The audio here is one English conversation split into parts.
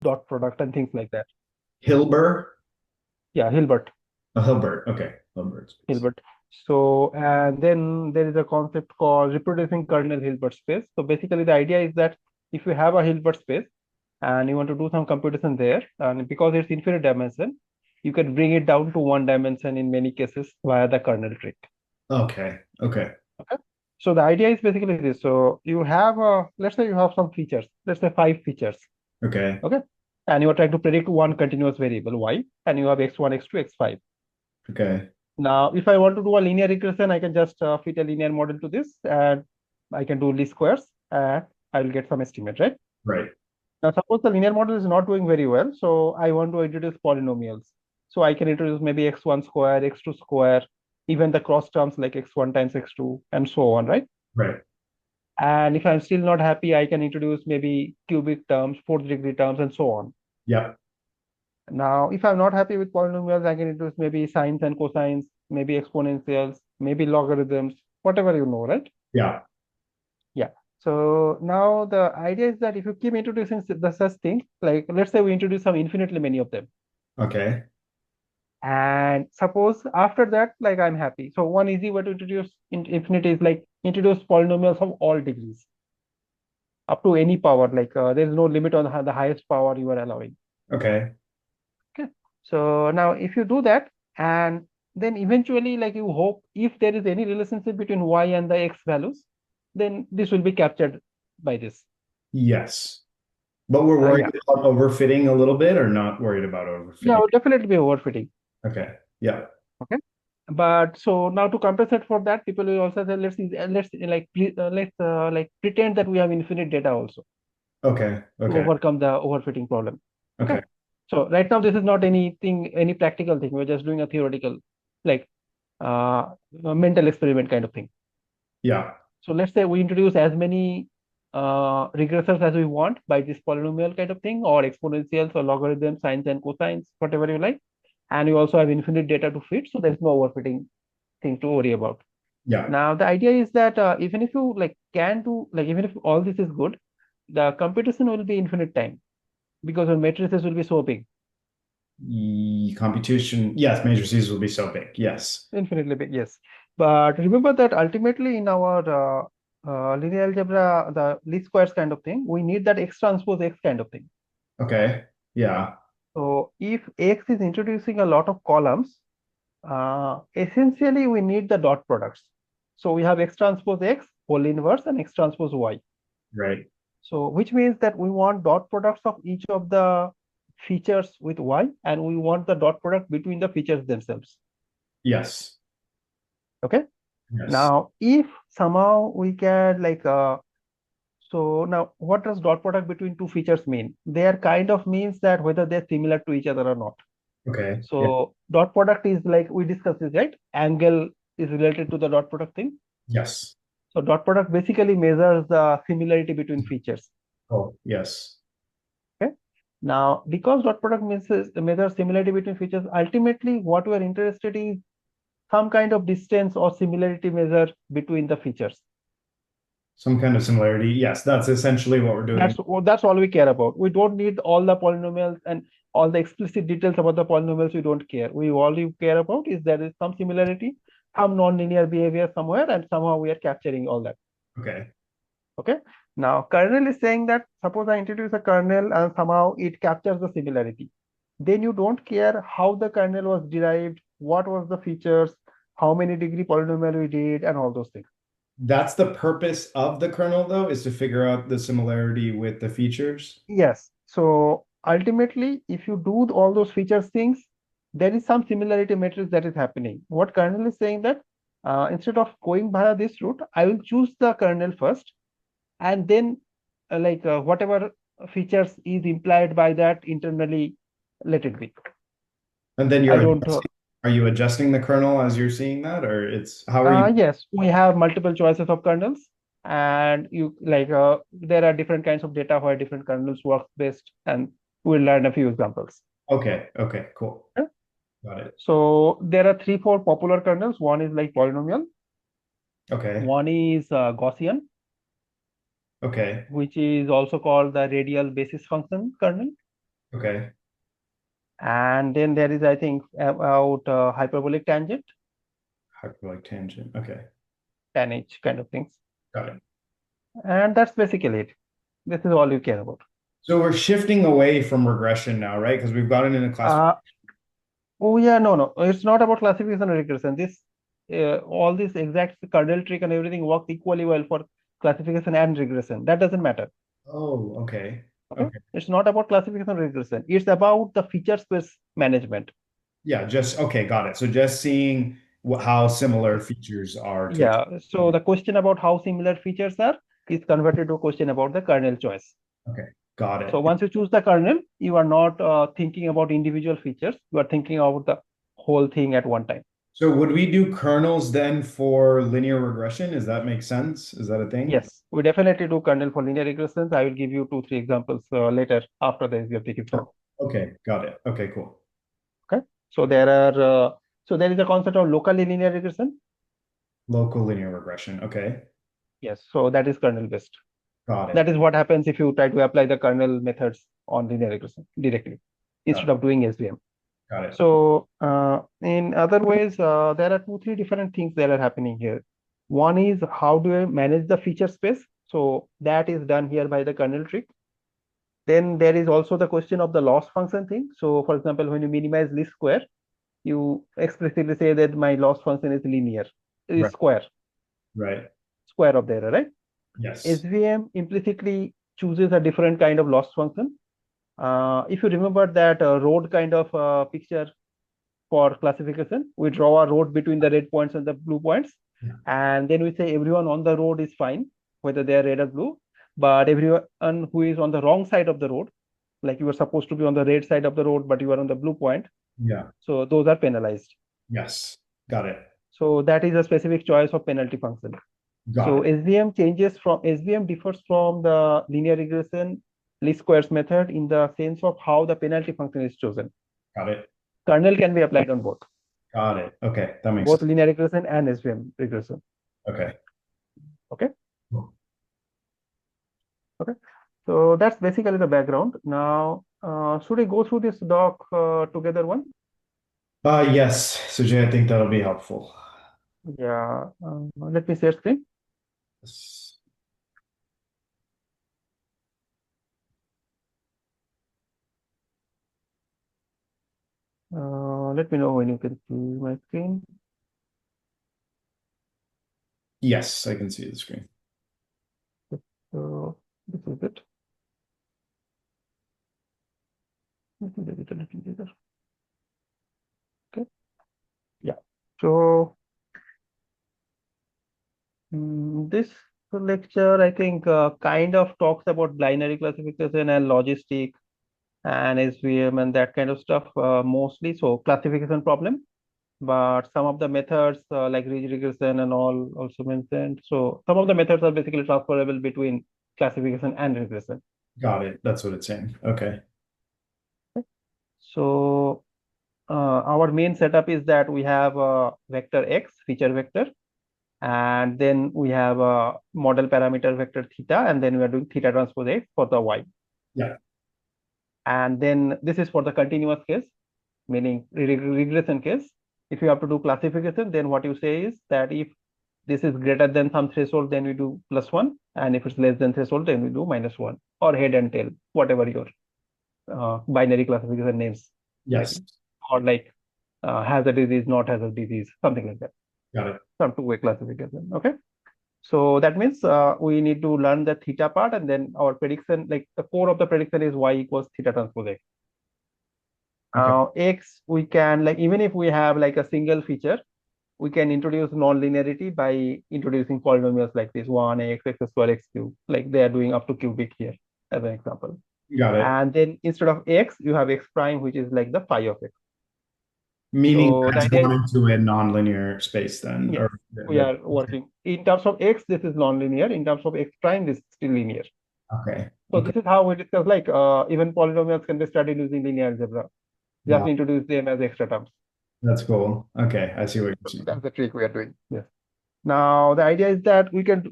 dot product and things like that. Hilbert? Yeah, Hilbert. Hilbert. Okay. Hilbert space. Hilbert. So, and then there is a concept called reproducing kernel Hilbert space. So basically the idea is that if you have a Hilbert space and you want to do some computation there, and because it's infinite dimension, you can bring it down to one dimension in many cases via the kernel trick. Okay. Okay. Okay. So the idea is basically this. So you have let's say you have some features, let's say five features. Okay. Okay. And you are trying to predict one continuous variable y, and you have x1, x2, x5. Okay. Now, if I want to do a linear regression, I can just fit a linear model to this, and I can do least squares, and I will get some estimate, right? Right. Now, suppose the linear model is not doing very well, so I want to introduce polynomials. So I can introduce maybe x1 square, x2 square, even the cross terms like x1 times x2, and so on, right? Right. And if I'm still not happy, I can introduce maybe cubic terms, fourth degree terms, and so on. Yep. Now, if I'm not happy with polynomials, I can introduce maybe sines and cosines, maybe exponentials, maybe logarithms, whatever you know, right? Yeah. Yeah. So now the idea is that if you keep introducing the such things, like let's say we introduce some infinitely many of them, Okay. and suppose after that, like I'm happy. So one easy way to introduce infinity is like introduce polynomials of all degrees up to any power. Like there is no limit on the highest power you are allowing. Okay. Okay. So now if you do that, and then eventually like you hope if there is any relationship between y and the x values, then this will be captured by this. Yes. But we're worried Yeah. about overfitting a little bit or not worried about Yeah, overfitting? would definitely be overfitting. Okay. Yeah. Okay. But so now to compensate for that, people will also say let's pretend that we have infinite data also Okay. to Okay. overcome the overfitting problem. Okay. Okay. So right now this is not anything, any practical thing. We're just doing a theoretical, like a mental experiment kind of thing. Yeah. So let's say we introduce as many regressors as we want by this polynomial kind of thing, or exponentials or logarithms, sines and cosines, whatever you like. And you also have infinite data to fit, so there's no overfitting thing to worry about. Yeah. Now the idea is that even if you like can do like even if all this is good, the computation will be infinite time because your matrices will be so big, Computation. Yes. Matrices will be so big. Yes. infinitely big. Yes, but remember that ultimately in our linear algebra, the least squares kind of thing, we need that x transpose x kind of thing. Okay. Yeah. So if x is introducing a lot of columns, essentially we need the dot products. So we have x transpose x, whole inverse, and x transpose y. Right. So which means that we want dot products of each of the features with y, and we want the dot product between the features themselves. Yes. Okay. Yes. Now, if somehow we can so now what does dot product between two features mean? They are kind of means that whether they're similar to each other or not. Okay. Yeah. So dot product is like we discussed this, right? Angle is related to the dot product thing. Yes. So dot product basically measures the similarity between features. Oh, yes. Okay. Now, because dot product measures similarity between features, ultimately what we are interested in is some kind of distance or similarity measure between the features. Some kind of similarity. Yes. That's essentially what we're doing. That's all we care about. We don't need all the polynomials and all the explicit details about the polynomials. We don't care. We all you care about is there is some similarity, some nonlinear behavior somewhere, and somehow we are capturing all that. Okay. Okay. Now, kernel is saying that suppose I introduce a kernel and somehow it captures the similarity. Then you don't care how the kernel was derived, what was the features, how many degree polynomial we did, and all those things. That's the purpose of the kernel, though, is to figure out the similarity with the features. Yes. So ultimately, if you do all those features things, there is some similarity matrix that is happening. What kernel is saying that instead of going via this route, I will choose the kernel first, and then whatever features is implied by that internally, let it be. And then I you're don't. are you adjusting the kernel as you're seeing that, or it's how are you? Yes, we have multiple choices of kernels, and you there are different kinds of data where different kernels work best, and we'll learn a few examples. Okay. Okay. Cool. Okay? Got it. So there are three, four popular kernels. One is like polynomial. Okay. One is Gaussian, Okay. which is also called the radial basis function kernel. Okay. And then there is, I think, about hyperbolic tangent, Hyperbolic tangent. Okay. tanh kind of things. Got it. And that's basically it. This is all you care about. So we're shifting away from regression now, right? Because we've gotten into class. Uh, oh yeah, no. It's not about classification or regression. All this exact kernel trick and everything works equally well for classification and regression. That doesn't matter. Oh, okay. Okay. Okay. It's not about classification or regression. It's about the feature space management. Yeah, just okay, got it. So just seeing how similar features are to each. Yeah. So the question about how similar features are is converted to a question about the kernel choice. Okay, got So it. once you choose the kernel, you are not thinking about individual features. You are thinking about the whole thing at one time. So would we do kernels then for linear regression? Does that make sense? Is that a thing? Yes, we definitely do kernel for linear regressions. I will give you two, three examples later after the SVF description. Oh, okay, got it. Okay, cool. Okay. So there is a concept of locally linear regression. Local linear regression. Okay, Yes. So that is kernel based. got That it. is what happens if you try to apply the kernel methods on linear regression directly Got instead it. of doing SVM. Got it. So in other ways, there are two, three different things that are happening here. One is how do I manage the feature space? So that is done here by the kernel trick. Then there is also the question of the loss function thing. So for example, when you minimize least square, you explicitly say that my loss function is linear, is Right. square, Right. square of the error, right? Yes. SVM implicitly chooses a different kind of loss function. If you remember that road kind of picture for classification, we draw a road between the red points and the blue points, Yeah. and then we say everyone on the road is fine, whether they are red or blue, but everyone who is on the wrong side of the road, like you were supposed to be on the red side of the road, but you are on the blue point, Yeah. so those are penalized. Yes. Got it. So that is a specific choice of penalty function. Got So it. SVM differs from the linear regression least squares method in the sense of how the penalty function is chosen. Got it. Kernel can be applied on Got it. Okay, that makes both sense. linear regression and SVM regression. Okay. Okay. Cool. Okay. So that's basically the background. Now, should I go through this doc together one? Yes, so Jay, I think that'll be helpful. Yeah. Let me share screen. Yes. Let me know when you can see my screen. Yes, I can see the screen. So this is it. Let me get it a little bigger. Okay. Yeah. So this lecture, I think, kind of talks about binary classification and logistic and SVM and that kind of stuff mostly. So classification problem, but some of the methods like ridge regression and all also mentioned. So some of the methods are basically transferable between classification and regression. Got it. That's what it's saying. Okay. So our main setup is that we have a vector X, feature vector, and then we have a model parameter vector theta, and then we are doing theta transpose X for the Y. Yeah. And then this is for the continuous case, meaning regression case. If you have to do classification, then what you say is that if this is greater than some threshold, then we do +1. And if it's less than threshold, then we do -1 or head and tail, whatever your binary classification names may Yes. be. Or like has a disease, not has a disease, something like that. Got it. Some two-way classification. Okay. So that means we need to learn the theta part, and then our prediction, like the core of the prediction is y equals theta transpose X. Okay. X, we can, like, even if we have like a single feature, we can introduce non-linearity by introducing polynomials like this 1x, x square, x cube, like they are doing up to cubic here as an example. Got it. And then instead of x, you have x prime, which is like the phi of x. Meaning So the that's idea is, going into a nonlinear space then, yes, or we that. are working in terms of x, this is non-linear. In terms of x prime, this is still linear. Okay. So Okay. this is how we discuss, like even polynomials can be studied using linear algebra. Just Wow. introduce them as extra terms. That's cool. Okay. I see what you're saying. That's the trick we are doing. Yes. Now the idea is that we can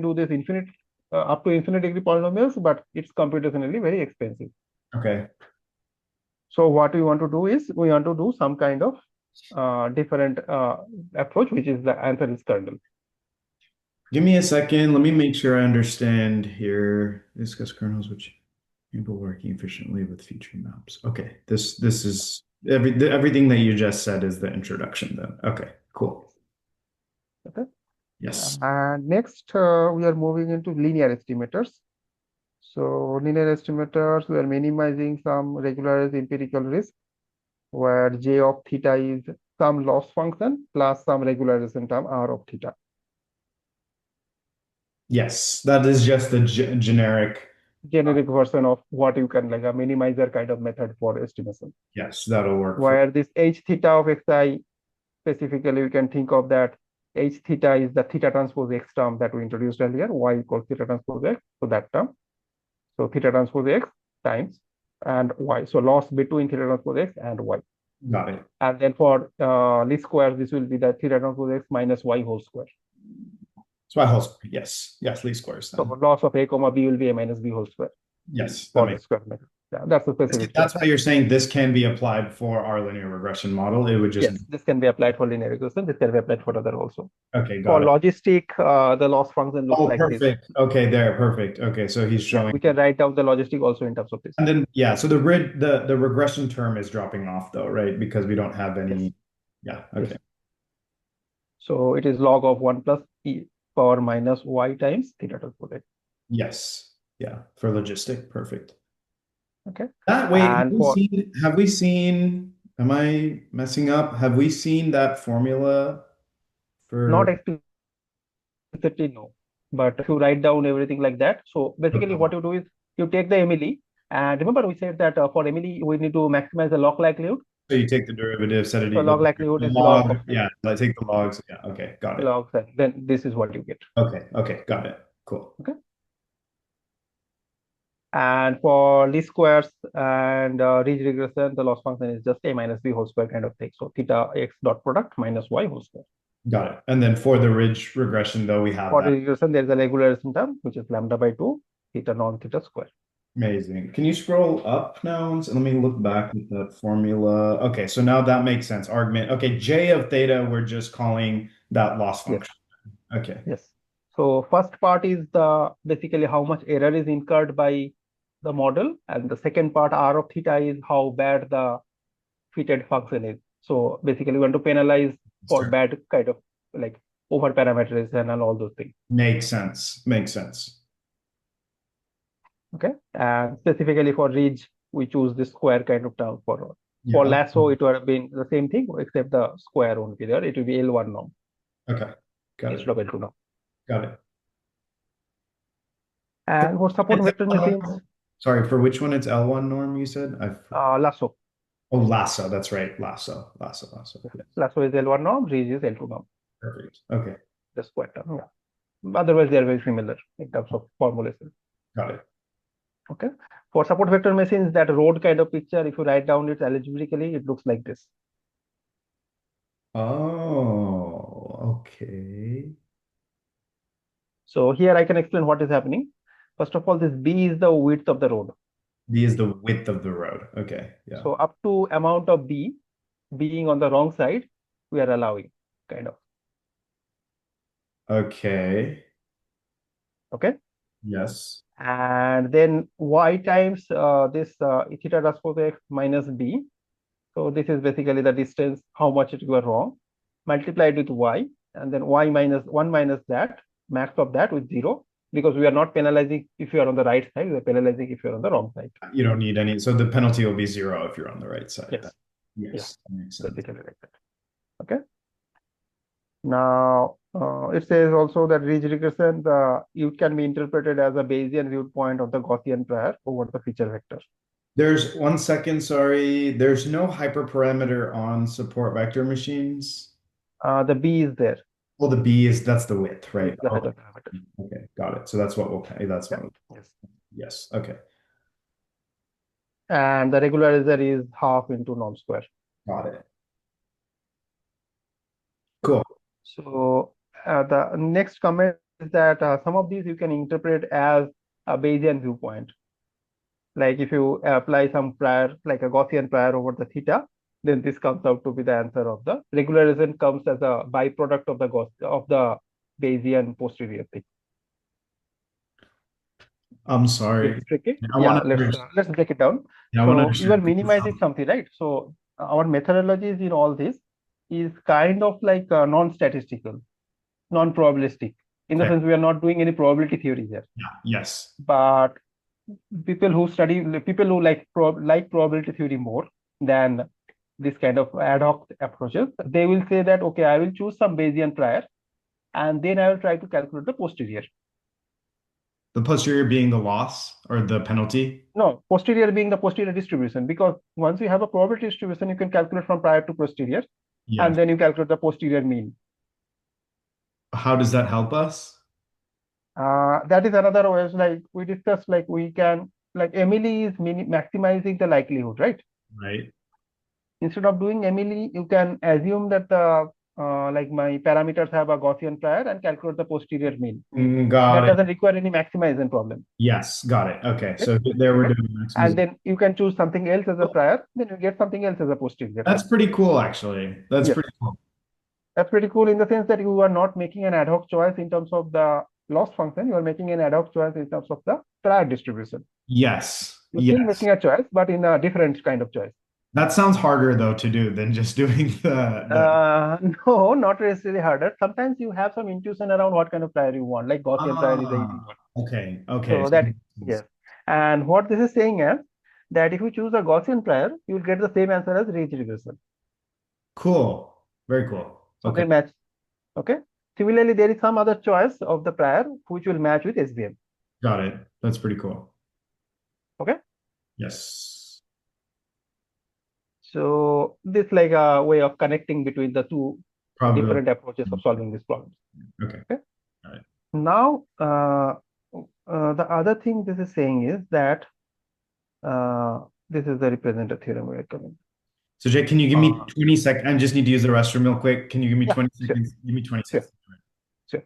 do this infinite up to infinite degree polynomials, but it's computationally very expensive. Okay. So what we want to do is we want to do some kind of different approach, which is the answer is kernel. Give me a second. Let me make sure I understand here. Discuss kernels which enable working efficiently with feature maps. Okay, this is everything that you just said is the introduction then. Okay, cool. Okay. Yes. And next, we are moving into linear estimators. So linear estimators, we are minimizing some regularized empirical risk, where J of theta is some loss function plus some regularization term R of theta. Yes, that is just the generic. Generic version of what you can like a minimizer kind of method for estimation. Yes, that'll work for. Where this H theta of xi, specifically, we can think of that H theta is the theta transpose x term that we introduced earlier, y equals theta transpose x, so that term. So theta transpose x times and y. So loss between theta transpose x and y. Got it. And then for least squares, this will be the theta transpose x minus y whole square. So I whole square. Yes. Yes, least squares So then. loss of a comma b will be a minus b whole square Yes, that for makes the square method. Yeah, that's the specific that's case. why you're saying this can be applied for our linear regression model. It would just Yes, this can be applied for linear regression. This can be applied for other also. okay, For got it. logistic, the loss function looks Oh, like this. perfect. Okay, there, perfect. Okay, so he's Yeah, showing we can write down the logistic also in terms of this. and then yeah, so the regression term is dropping off though, right? Because we don't have Yes, any yeah, yes. okay. So it is log of 1 plus e power minus y times theta transpose x. Yes. Yeah, for logistic, perfect. Okay. That wait, And for have we seen, am I messing up? Have we seen that formula not for explicitly no, but if you write down everything like that, so basically what you do is you take the Emily, and remember we said that for Emily we need to maximize the log likelihood. so you take the derivative, set it So equal log to likelihood the is log log. of Yeah, I take the logs. Yeah, okay, got it. logs, and then this is what you get. Okay, okay, got it. Cool. Okay. And for least squares and ridge regression, the loss function is just a minus b whole square kind of thing. So theta x dot product minus y whole square. Got it. And then for the ridge regression, though, we have For that. regression, there is a regularization term, which is lambda by 2, theta non theta square. Amazing. Can you scroll up now? And let me look back at that formula. Okay, so now that makes sense. Argument. Okay, J of theta, we're just calling that loss Yes, function. Okay. yes. So first part is the basically how much error is incurred by the model, and the second part R of theta is how bad the fitted function is. So basically, we want to penalize for bad kind of like over parameterization and all those things. Makes sense. Makes sense. Okay, and specifically for ridge, we choose the square kind of term for Yeah. lasso. It would have been the same thing except the square won't be there. It will be L1 norm Okay. Got instead it. of L2 norm. Got it. And for support It's vector L1 machines, norm. Sorry, for which one it's L1 norm, you said? lasso. Oh, lasso. That's right. Lasso. Lasso. Lasso. Yeah, Lasso is L1 norm, ridge is L2 norm, perfect. Okay. the square term. Yeah. Otherwise, they are very similar in terms of formulation. Got it. Okay. For support vector machines, that road kind of picture, if you write down it algebraically, it looks like this. Oh, okay. So here I can explain what is happening. First of all, this B is the width of the road. B is the width of the road. Okay. Yeah. So up to amount of B being on the wrong side, we are allowing kind of. Okay. Okay. Yes. And then Y times this theta transpose X minus B. So this is basically the distance, how much you are wrong, multiplied with Y, and then Y minus 1 minus that, max of that with 0, because we are not penalizing if you are on the right side, we are penalizing if you are on the wrong side. You don't need any. So the penalty will be 0 if you're on the right side. Yes. Yeah, Yes, that makes sense. basically like that. Okay. Now, it says also that ridge regression, it can be interpreted as a Bayesian viewpoint of the Gaussian prior over the feature vector. There's 1 second, sorry. There's no hyperparameter on support vector machines. The B is there. Well, the B is that's the width, B right? is the Okay. hyperparameter. Okay, got it. So that's what we'll pay. That's Yeah. what. Yes. Yes. Okay. And the regularizer is half into norm square. Got it. Cool. So the next comment is that some of these you can interpret as a Bayesian viewpoint. Like if you apply some prior, like a Gaussian prior over the theta, then this comes out to be the answer of the regularization comes as a byproduct of the of the Bayesian posterior thing. I'm This sorry. is tricky. I want Yeah, to understand. let's break it down. I want to So you are understand. minimizing something, right? So our methodologies in all this is kind of like non-statistical, non-probabilistic. In the Okay. sense, we are not doing any probability theory here. Yeah. Yes. But people who like probability theory more than this kind of ad hoc approaches, they will say that okay, I will choose some Bayesian prior, and then I will try to calculate the posterior. The posterior being the loss or the penalty. No, posterior being the posterior distribution, because once you have a probability distribution, you can calculate from prior to posterior, and Yes. then you calculate the posterior mean. How does that help us? That is another way. Like we discussed, like we can, like Emily is maximizing the likelihood, right? Right. Instead of doing Emily, you can assume that the like my parameters have a Gaussian prior and calculate the posterior mean. Got That it. doesn't require any maximization problem. Yes. Got it. Okay. Okay. So there we're Okay. doing And maximization. then you can choose something else as a prior, then you get something else as a posterior. That's pretty cool, actually. That's Yes. pretty cool. That's pretty cool in the sense that you are not making an ad hoc choice in terms of the loss function. You are making an ad hoc choice in terms of the prior distribution. Yes. You're still Yes. making a choice, but in a different kind of choice. That sounds harder though to do than just doing the Uh, no, not necessarily harder. Sometimes you have some intuition around what kind of prior you want, like Gaussian prior is a easy one. okay. Okay. So that, yes. And what this is saying is that if you choose a Gaussian prior, you will get the same answer as ridge regression. Cool. Very cool. So Okay. they match. Okay. Similarly, there is some other choice of the prior which will match with SVM. Got it. That's pretty cool. Okay. Yes. So this is like a way of connecting between the two Probability. different approaches of solving these problems. Okay. Okay. Got it. Now, the other thing this is saying is that this is the representative theorem we are coming. So Jay, can you give me Uh, 20 seconds? I just need to use the restroom real quick. Can you give me yeah, 20 sure, seconds? Give me 20 sure, seconds. sure.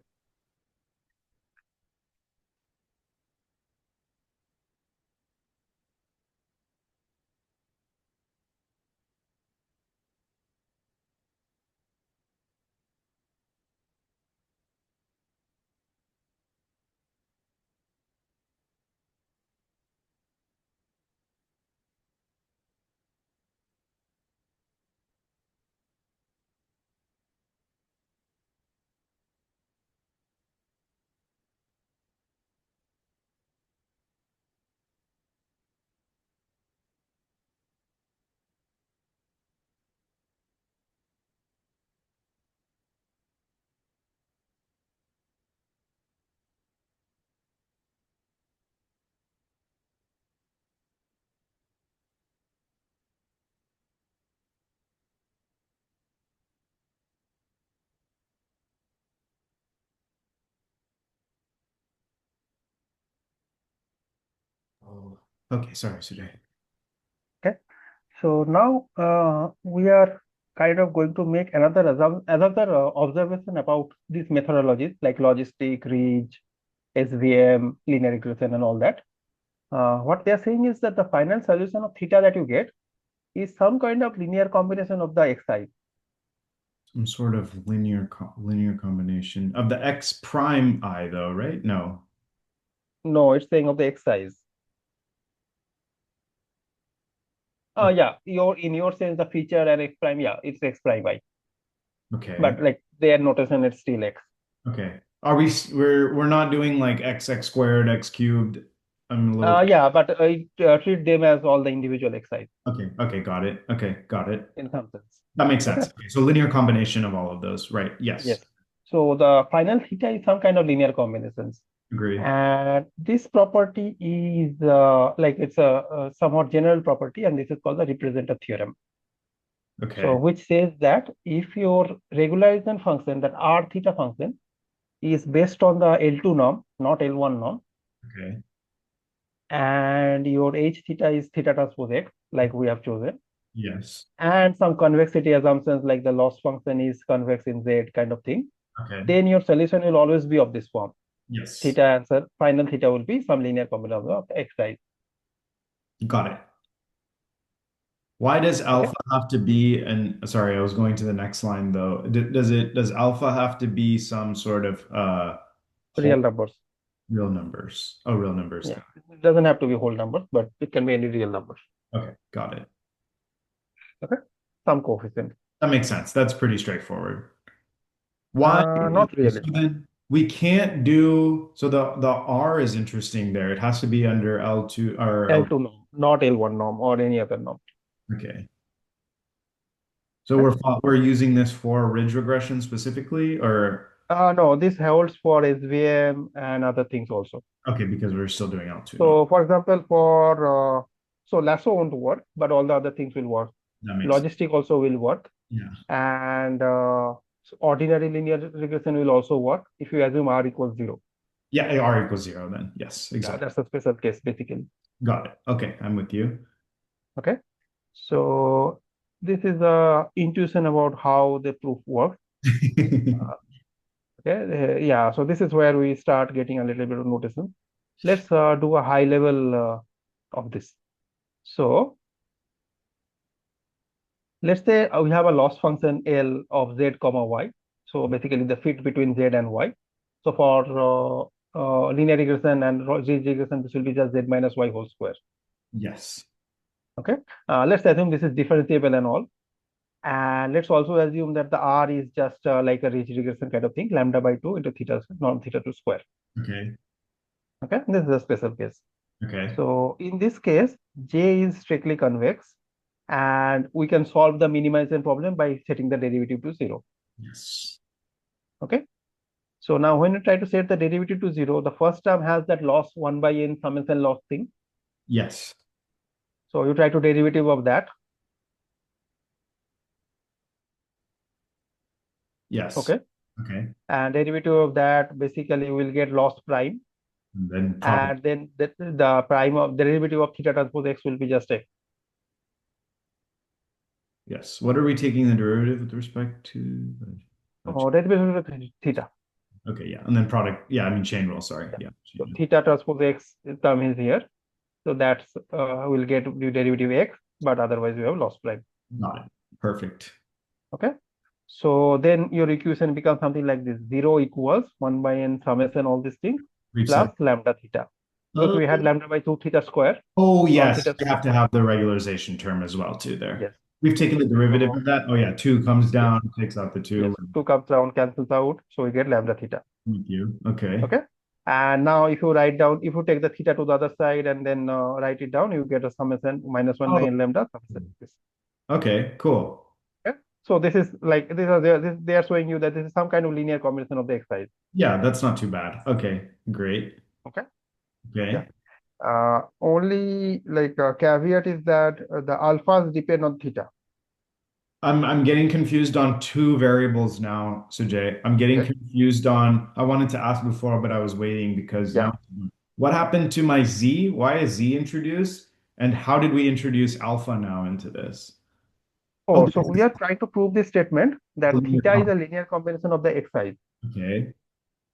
Oh, okay. Sorry, Sujay. Okay. So now we are kind of going to make another observation about these methodologies like logistic, ridge, SVM, linear regression, and all that. What they are saying is that the final solution of theta that you get is some kind of linear combination of the xi. Some sort of linear combination of the x prime I though, right? No. No, it's saying of the xi's. O- Yeah, in your sense the feature and x prime, yeah, it's x prime I, Okay. but like their notation it's still x. Okay. We're not doing like x squared, x cubed. I'm a little Yeah, but treat them as all the individual xi's okay. Okay, got it. Okay, got it. in some sense. That makes Okay. sense. Okay, so linear combination of all of those, right? Yes. Yes. So the final theta is some kind of linear combinations. Agree. And this property is like it's a somewhat general property, and this is called the representative theorem. So Okay. which says that if your regularization function, that R theta function, is based on the L2 norm, not L1 norm, Okay. and your H theta is theta transpose X, like we have chosen, Yes. and some convexity assumptions like the loss function is convex in Z kind of thing, Okay. then your solution will always be of this form. Yes. Theta answer, final theta will be some linear combination of xi. Got it. Why does Okay, alpha have to be and sorry, I was going to the next line though. Does alpha have to be some sort of real whole numbers. real numbers? Oh, real numbers. Yeah, it doesn't have to be whole numbers, but it can be any real numbers. Okay, got it. Okay, some coefficient. That makes sense. That's pretty straightforward. Why? Not Okay, so really. then we can't do so the R is interesting there. It has to be under L2 or L. L2 norm, not L1 norm or any other norm. Okay. So Okay. we're using this for ridge regression specifically, or No, this holds for SVM and other things also. okay, because we're still doing L2 norm. So, for example, so lasso won't work, but all the other things will work. That makes Logistic also will work, yeah. and so ordinary linear regression will also work if you assume R equals 0. Yeah, R equals 0 then. Yes, Yeah, exactly. that's a special case basically. Got it. Okay, I'm with you. Okay. So this is a intuition about how the proof works. Uh, okay. Yeah. So this is where we start getting a little bit of notation. Let's do a high level of this. So let's say we have a loss function L of z comma y. So basically the fit between z and y. So for linear regression and ridge regression, this will be just z minus y whole square. Yes. Okay. Let's assume this is differentiable and all. And let's also assume that the R is just like a ridge regression kind of thing, lambda by 2 into theta norm theta 2 square. Okay. Okay. This is a special case. Okay. So in this case, J is strictly convex. And we can solve the minimization problem by setting the derivative to 0. Yes. Okay. So now when you try to set the derivative to 0, the first term has that loss 1 by n summation loss thing. Yes. So you try to derivative of that. Yes. Okay. Okay. And derivative of that basically will get loss prime. And then product. And then the prime of the derivative of theta transpose x will be just x. Yes. What are we taking the derivative with respect to? Derivative of theta. Okay, yeah. And then product. Yeah, I mean chain rule, sorry. Yeah. Yeah. So Chain theta transpose x term is here. So that's will get the derivative x, but otherwise we have loss prime. rule. Got it. Perfect. Okay. So then your equation becomes something like this: 0 equals 1 by n summation all these things Reach plus that. lambda theta. Because Uh, we had lambda by 2 theta square, oh, norm yes. theta We have to square. have the regularization term as well too there. Yes. We've taken the derivative So of that. Oh, yeah. 2 comes yes, down, takes out the 2. yes. 2 comes down, cancels out. So we get lambda theta. With you. Okay. Okay. And now if you write down, if you take the theta to the other side and then write it down, you get a summation minus 1 by Oh, n lambda summation. This. okay. Cool. Okay. So this is like they are showing you that this is some kind of linear combination of the exercise. Yeah, that's not too bad. Okay. Great. Okay. Yeah. Okay. Only like caveat is that the alphas depend on theta. I'm getting confused on two variables now, Sujay. I'm getting Okay. confused on, I wanted to ask before, but I was waiting because Yeah. now what happened to my Z? Why is Z introduced? And how did we introduce alpha now into this? Oh, Oh, so because we it's are trying to prove this statement a that linear theta is a linear combination of the x's. Okay.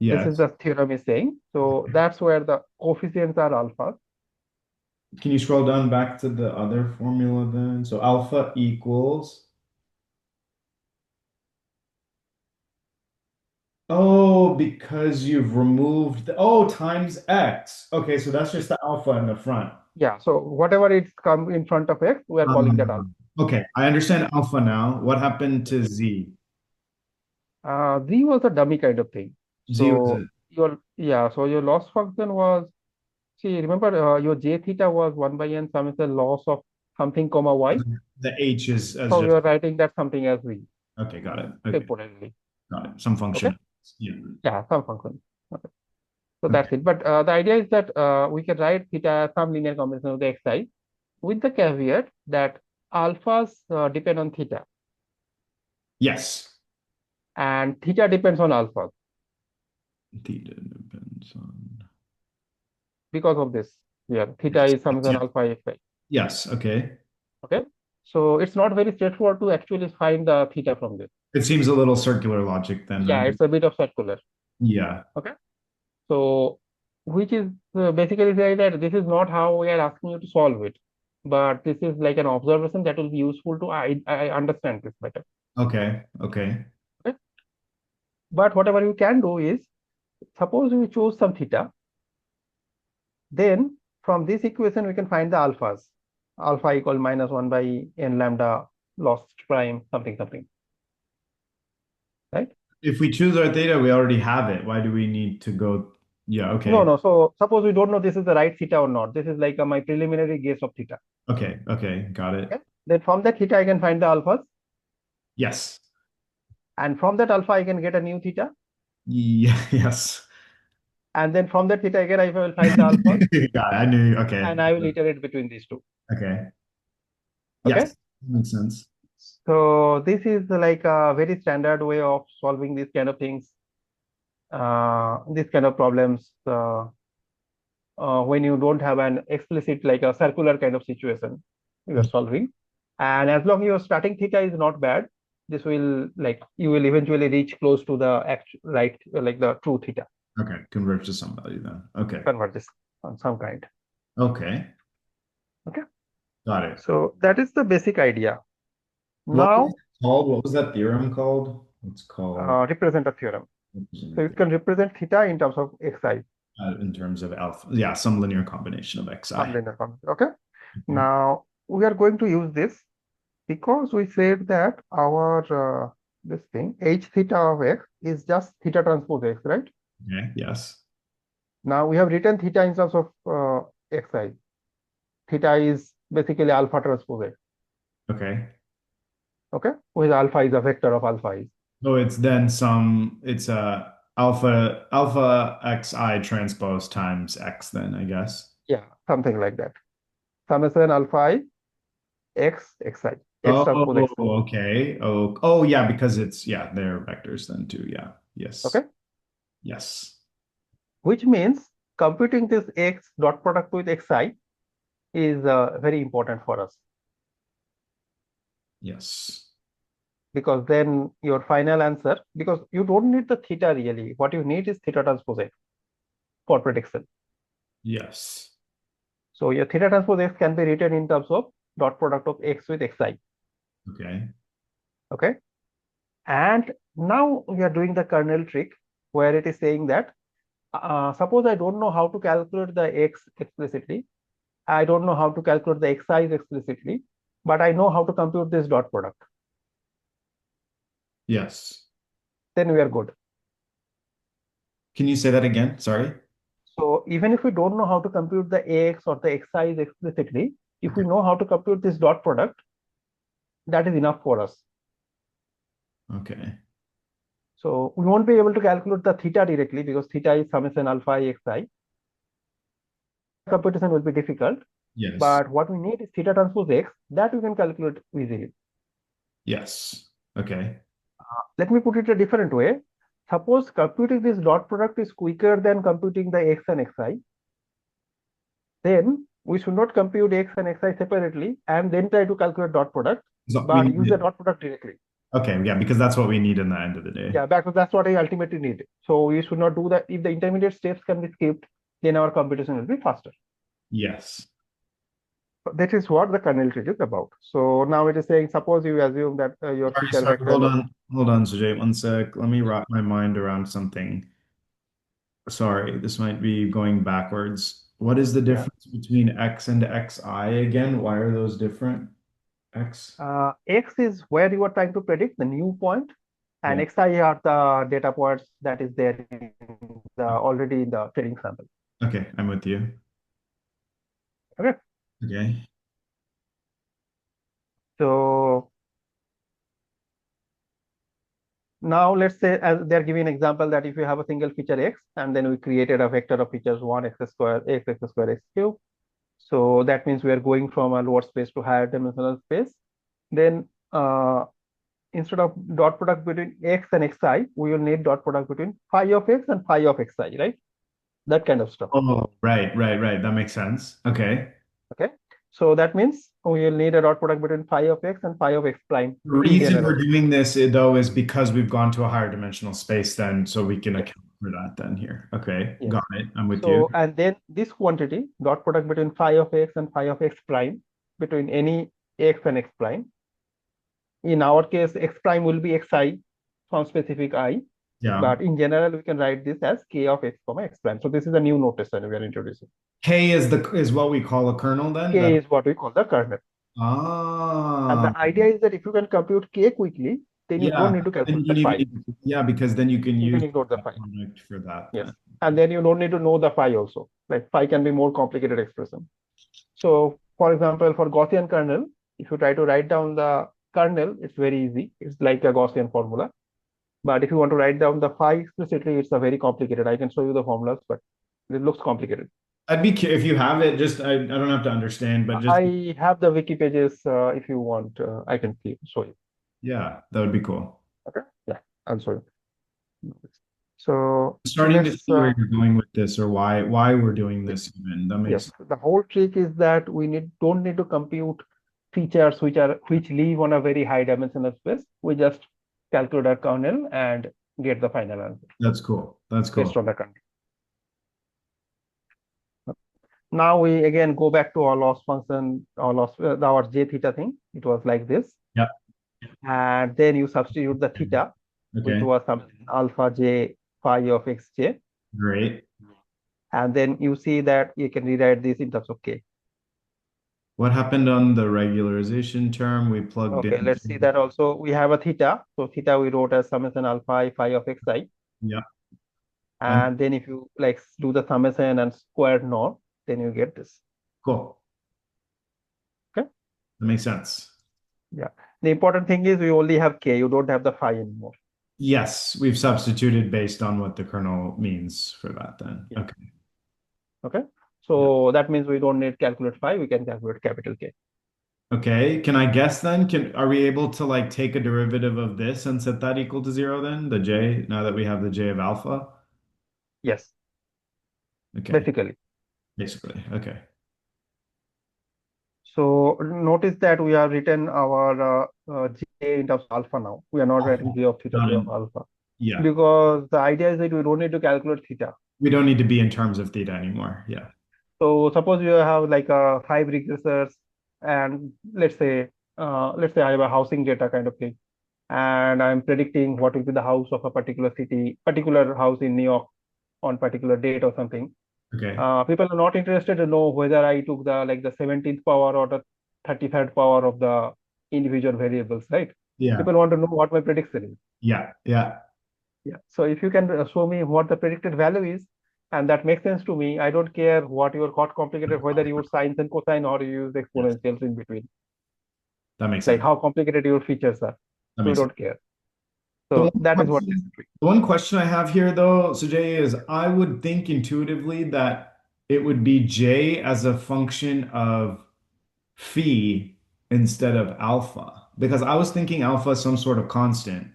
This is Yes. the theorem is saying. So that's where the coefficients are alphas. Can you scroll down back to the other formula then? So alpha equals, oh, because you've removed times X. Okay, so that's just the alpha in the front. Yeah. So whatever it's come in front of x, we are calling that alpha. Okay, I understand alpha now. What happened to Z? Z was a dummy kind of thing. Z was a, So so your loss function was, see, remember your j theta was 1 by n summation loss of something comma y. the H is as So we just, are writing that something as v okay, got it. Okay, temporarily. got it. Some Okay. function. Yeah, Yeah, some function. Okay. So okay. that's it. But the idea is that we can write theta as some linear combination of the xi with the caveat that alphas depend on theta Yes. and theta depends on alphas Theta depends on, because of this. Yeah, theta yes. is summation Yeah. alpha xi. Yes, okay. Okay. So it's not very straightforward to actually find the theta from this. It seems a little circular logic then, Yeah, right? it's a bit of circular. Yeah. Okay. So which is basically saying that this is not how we are asking you to solve it. but this is like an observation that will be useful to I understand this better. Okay. Okay. Okay? But whatever you can do is, suppose we choose some theta, then from this equation we can find the alphas. Alpha equal minus 1 by n lambda lost prime something something, right? If we choose our theta, we already have it. Why do we need to go? Yeah. No, Okay. no. So suppose we don't know this is the right theta or not. This is like my preliminary guess of theta. Okay. Okay. Got it. Okay. Then from that theta I can find the alphas, Yes. and from that alpha I can get a new theta, Yeah. Yes. and then from that theta again I will find the alphas, Got it. I knew. Okay. and I will iterate between these two. Okay. Okay. Yes. Makes sense. So this is like a very standard way of solving these kind of things, these kind of problems, when you don't have an explicit like a circular kind of situation you are solving. And as long as your starting theta is not bad, this will like you will eventually reach close to the actual right like the true theta Okay. Converge to somebody then. Okay. converges on some kind. Okay. Okay. Got it. So that is the basic idea. What was Now, it called? What was that theorem called? It's called represent a theorem. So you can represent theta in terms of xi, in terms of alpha. Yeah, some linear combination of xi. some linear function. Okay. Mhm. Now we are going to use this because we said that our this thing h theta of x is just theta transpose x, right? Okay. Yes. Now we have written theta in terms of xi. Theta is basically alpha transpose x. Okay. Okay, where alpha is a vector of alpha is. So it's then some. It's a alpha xi transpose times x. Then I guess. Yeah, something like that. Summation alpha I x xi, x transpose Oh, xi. okay. Oh, yeah, because it's yeah, they're vectors then too. Yeah. Yes. Okay, Yes. which means computing this x dot product with xi is very important for us, Yes. because then your final answer, because you don't need the theta really, what you need is theta transpose x for prediction. Yes. So your theta transpose x can be written in terms of dot product of x with xi. Okay. Okay, and now we are doing the kernel trick where it is saying that suppose I don't know how to calculate the x explicitly, I don't know how to calculate the xi explicitly, but I know how to compute this dot product, Yes. then we are good. Can you say that again? Sorry. So even if we don't know how to compute the ax or the xi explicitly, if we Okay. know how to compute this dot product, that is enough for us. Okay. So we won't be able to calculate the theta directly because theta is summation alpha I xi. Computation will be difficult, Yes. but what we need is theta transpose x that we can calculate easily. Yes. Okay. Let me put it a different way. Suppose computing this dot product is quicker than computing the x and xi, then we should not compute x and xi separately and then try to calculate dot product, So we but need use the it. dot product directly. Okay. Yeah, because that's what we need in the end of the day. Yeah, because that's what I ultimately need. So we should not do that. If the intermediate steps can be skipped, then our computation will be faster. Yes. So that is what the kernel trick is about. So now it is saying, suppose you assume that your Sorry, feature sorry. Hold vector. on. Hold on, Sujay. One sec. Let me wrap my mind around something. Sorry, this might be going backwards. What is the Yeah, difference between X and XI again? Why are those different? X? x is where you are trying to predict the new point, and Yeah. xi are the data points that is there in the already in the training sample. Okay, I'm with you. Okay, Okay. so now let's say as they're giving an example that if you have a single feature x and then we created a vector of features 1 x square x square x cube. So that means we are going from a lower space to higher dimensional space. Then instead of dot product between x and xi, we will need dot product between phi of x and phi of xi, right? That kind of stuff. Oh, right, right, right. That makes sense. Okay. Okay. So that means we will need a dot product between phi of x and phi of x prime The in reason we're general. doing this, though, is because we've gone to a higher dimensional space then, so we can Yes. account for that then here. Okay, Yes. got it. I'm with you. So and then this quantity dot product between phi of x and phi of x prime. between any x and x prime. In our case, x prime will be xi from specific I, Yeah. but in general, we can write this as k of x comma x prime. So this is a new notation we are introducing. K is what we call a kernel then? K is what we call the kernel. And Ah, the idea is that if you can compute k quickly, then you don't yeah. need to Then you calculate the don't even phi. need, yeah, because then you can You use can ignore the that phi. product for that Yes. then. And then you don't need to know the phi also. Like phi can be more complicated expression. So for example, for Gaussian kernel, if you try to write down the kernel, it's very easy. It's like a Gaussian formula. But if you want to write down the phi explicitly, it's a very complicated. I can show you the formulas, but it looks complicated. If you have it, just I don't have to understand, but just I have the wiki pages. If you want, I can show you. yeah, that would be cool. Okay. Yeah, I'll show you. So Starting to let's see where you're going with this or why we're doing this even. That yes, makes the whole trick is that we don't need to compute features which live on a very high dimensional space. We just calculate our kernel and get the final answer that's cool. That's based cool. on the kernel. Now we again go back to our loss function, our j theta thing. It was like this, Yeah. and then you substitute the theta, which Okay. was some alpha j phi of xj, Great. and then you see that you can rewrite this in terms of k. What happened on the regularization term? We plugged Okay, in. let's see that also. We have a theta. So theta we wrote as summation alpha I phi of xi. Yeah. And And then if you like do the summation and squared norm, then you get this. cool. Okay. That makes sense. Yeah. The important thing is we only have k. You don't have the phi anymore. Yes, we've substituted based on what the kernel means for that then. Yeah. Okay. Okay. Yeah. So that means we don't need calculate phi. We can calculate capital K. Okay. Can I guess then? Are we able to like take a derivative of this and set that equal to zero then? The J, now that we have the J of alpha? Yes. Okay. Basically. Basically. Okay. So notice that we have written our j in terms of alpha now. We are not writing j of theta, Not j of in, alpha. yeah. Because the idea is that we don't need to calculate theta. We don't need to be in terms of theta anymore. Yeah. So suppose you have like five regressors, and let's say I have a housing data kind of thing, and I'm predicting what will be the house of a particular city, particular house in New York on particular date or something. Okay. People are not interested to know whether I took the 17th power or the 33rd power of the individual variables, right? Yeah. People want to know what my prediction is. Yeah. Yeah. Yeah. So if you can show me what the predicted value is, and that makes sense to me, I don't care what your got complicated, whether you use sines and cosine or you use Yes. exponentials in between, That makes like sense. how complicated your features are. That We makes sense. don't care. The So one that is what this is question, doing. the one question I have here though, so Jay, is I would think intuitively that it would be J as a function of phi instead of alpha, because I was thinking alpha is some sort of constant.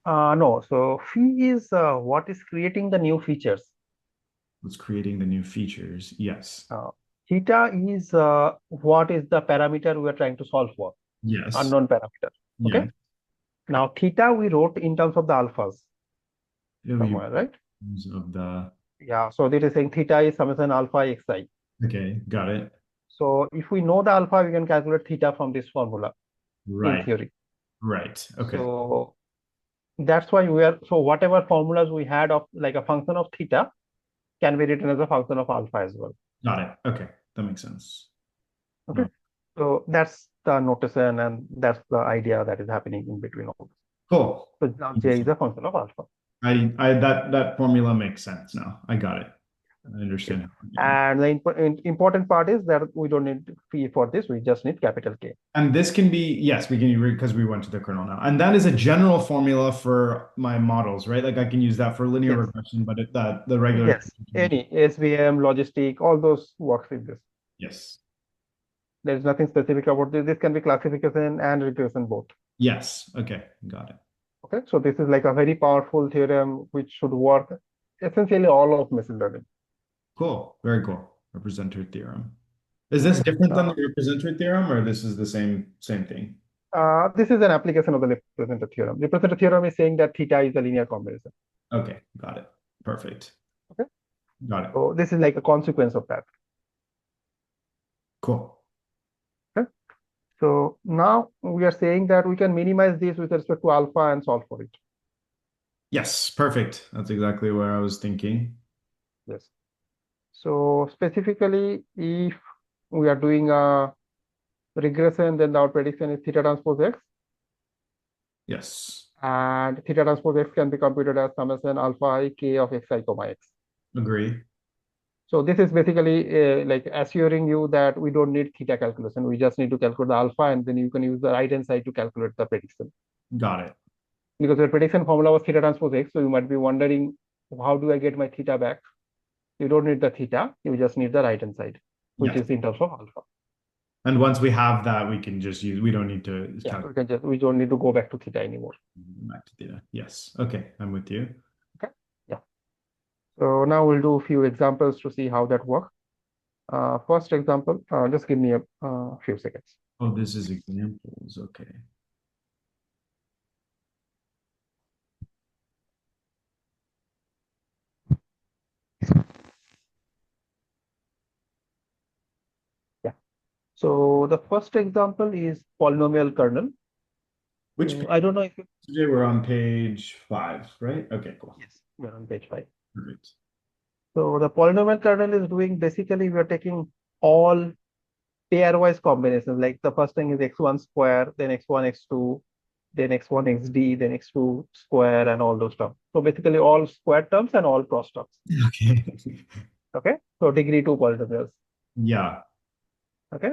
No, so phi is what is creating the new features. What's creating the new features? Yes. Uh, Theta is what is the parameter we are trying to solve for, Yes. unknown parameter. Yeah. Okay. Now theta we wrote in terms of the alphas W somewhere, right? terms of the Yeah. So this is saying theta is summation alpha xi. okay, got it. So if we know the alpha, we can calculate theta from this formula in Right. theory. Right. Okay. So that's why so whatever formulas we had of like a function of theta can be written as a function of alpha as well. Got it. Okay. That makes sense. Okay. No. So that's the notation and that's the idea that is happening in between all this. Cool. So now J is a function of alpha. I that formula makes sense now. I got it. I Yes. understand how we're getting. And the important part is that we don't need phi for this. We just need capital K. And this can be, yes, we can because we went to the kernel now. And that is a general formula for my models, right? Like I can use that for linear Yes. regression, but that the regular. Yes. Any SVM, logistic, all those works with this. Yes. There is nothing specific about this. This can be classification and regression both. Yes. Okay. Got it. Okay. So this is like a very powerful theorem which should work essentially all of machine learning. Cool. Very cool. Representer theorem. Is this Okay. different than the representer theorem, or this is the same thing? This is an application of the representative theorem. Representative theorem is saying that theta is a linear combination. Okay. Got it. Perfect. Okay. Got it. So this is like a consequence of that. Cool. So now we are saying that we can minimize this with respect to alpha and solve for it. Yes, perfect. That's exactly where I was thinking. Yes. So specifically, if we are doing a regression, then our prediction is theta transpose x, Yes, and theta transpose x can be computed as summation alpha I k of xi comma x. agree. So this is basically like assuring you that we don't need theta calculation. We just need to calculate the alpha, and then you can use the right hand side to calculate the prediction. Got it. Because your prediction formula was theta transpose x, so you might be wondering, how do I get my theta back? You don't need the theta, you just need the right hand side, which Yes. is in terms of alpha. And once we have that, we can just use, we don't need to Yeah, calculate we don't need to go back to theta anymore. back to theta. Yes. Okay, I'm with you. Okay. Yeah. So now we'll do a few examples to see how that works. First example, just give me a few seconds. Oh, this is examples. Okay. Yeah. So the first example is polynomial kernel. Which page? I don't know if you, Today we're on page 5, right? Okay, cool. yes, we're on page 5. Perfect. So the polynomial kernel is doing basically we are taking all pairwise combinations. Like the first thing is x1 square, then x1, x2, then x1, xd, then x2 square, and all those terms. So basically all square terms and all cross terms. Okay. Okay. So degree 2 polynomials. Yeah, Okay.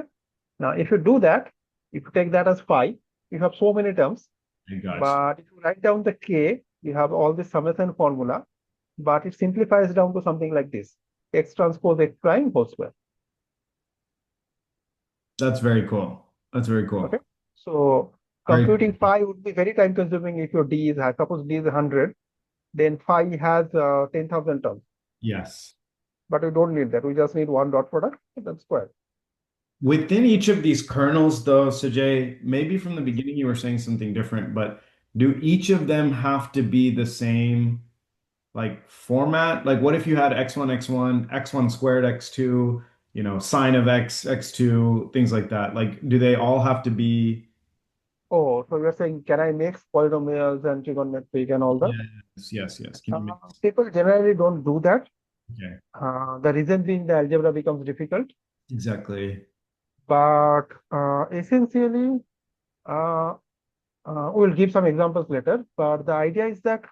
Now, if you do that, if you take that as phi, you have so many terms. I got you. But if you write down the k, you have all the summation formula, but it simplifies down to something like this: x transpose x prime whole square. That's very cool. That's very Okay. cool. So Very computing cool. phi would be very time consuming if your d is high. Suppose d is 100, then phi has 10,000 terms. Yes. But we don't need that. We just need one dot product, and that's square. Within each of these kernels, though, Sajay, maybe from the beginning you were saying something different, but do each of them have to be the same like format? Like what if you had x1, x1 squared, x2, sine of x, x2, things like that? Like do they all have to be Oh, so you're saying, can I mix polynomials and trigonometric and all that? yes. Can you make People generally don't do that. okay. The reason being the algebra becomes difficult. Exactly. But essentially, uh, we'll give some examples later. But the idea is that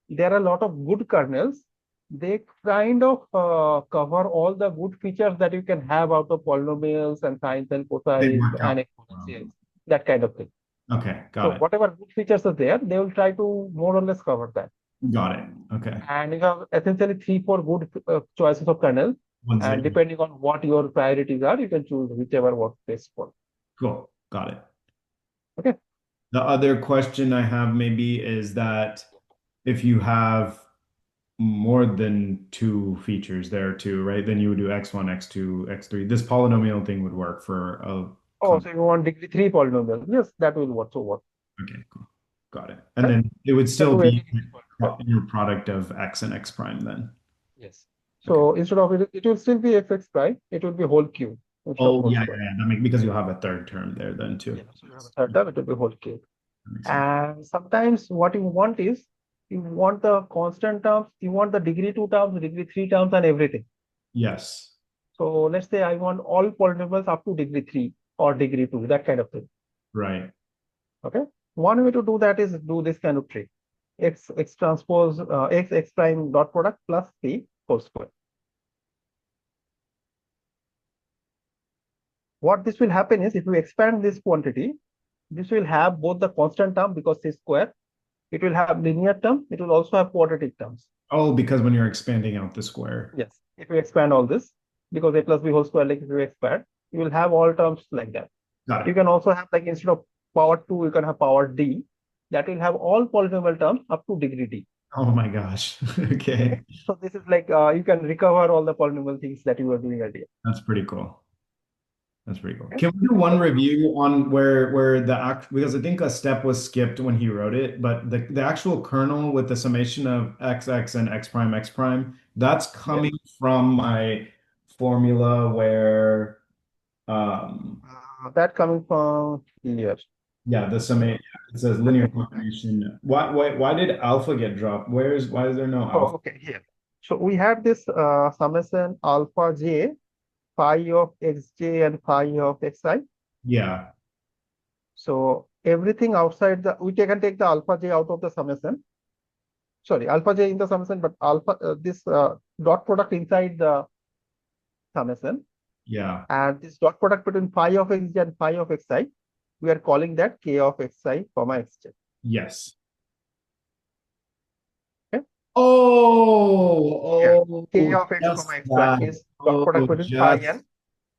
there are a lot of good kernels. They kind of cover all the good features that you can have out of polynomials and sines and They cosines work and out. exponentials, that kind of thing. Okay, So got it. whatever good features are there, they will try to more or less cover that. Got it. Okay. And you have essentially three, four good choices of kernel. Ones that And depending on what your priorities are, you can choose whichever works best for. cool. Got it. Okay. The other question I have maybe is that if you have more than two features there too, right? Then you would do x1, x2, x3. This polynomial thing would work for a Oh, so you want degree three polynomial? Yes, that will work. So what? okay, cool. Got it. And Okay. then it would You can still do any be degree polynomial. your product of x and x prime then. Yes. Okay. So instead of it, it will still be fx prime. It will be whole cube instead of Oh whole yeah, square. yeah, yeah. Because you'll have a third term there then too. Yeah. So you have a third term, it will be whole cube. That makes sense. And sometimes what you want is you want the constant terms, you want the degree two terms, degree three terms, and everything. Yes. So let's say I want all polynomials up to degree 3 or degree 2, that kind of thing. Right. Okay. One way to do that is do this kind of trick. X transpose x prime dot product plus p whole square. What this will happen is if you expand this quantity, this will have both the constant term because it's square. It will have linear term. It will also have quadratic terms. Oh, because when you're expanding out the square. Yes. If you expand all this, because a plus b whole square, like if you expand, you will have all terms like that. Got You it. can also have like instead of power 2, you can have power d. That will have all polynomial terms up to degree d. Oh my gosh. Okay. Okay. So this is like you can recover all the polynomial things that you were doing earlier. That's pretty cool. That's pretty cool. Okay. Can we do one So review on where the act because I think a step was skipped when he wrote it, but the actual kernel with the summation of x and x prime, that's yes. coming from my formula where um That coming from here. Yeah, the summation. Yeah, it says Let linear me go back. combination. Why did alpha get dropped? Why is there no Oh, alpha? okay, here. So we had this summation alpha j, phi of xj and phi of xi. Yeah, So everything outside we can take the alpha j out of the summation. Sorry, alpha j in the summation, but alpha this dot product inside the summation, yeah, and this dot product between phi of xj and phi of xi, we are calling that k of xi comma xj. yes. Okay? Oh, Here, k oh, of x just comma xi that. is dot Oh, product between phi just and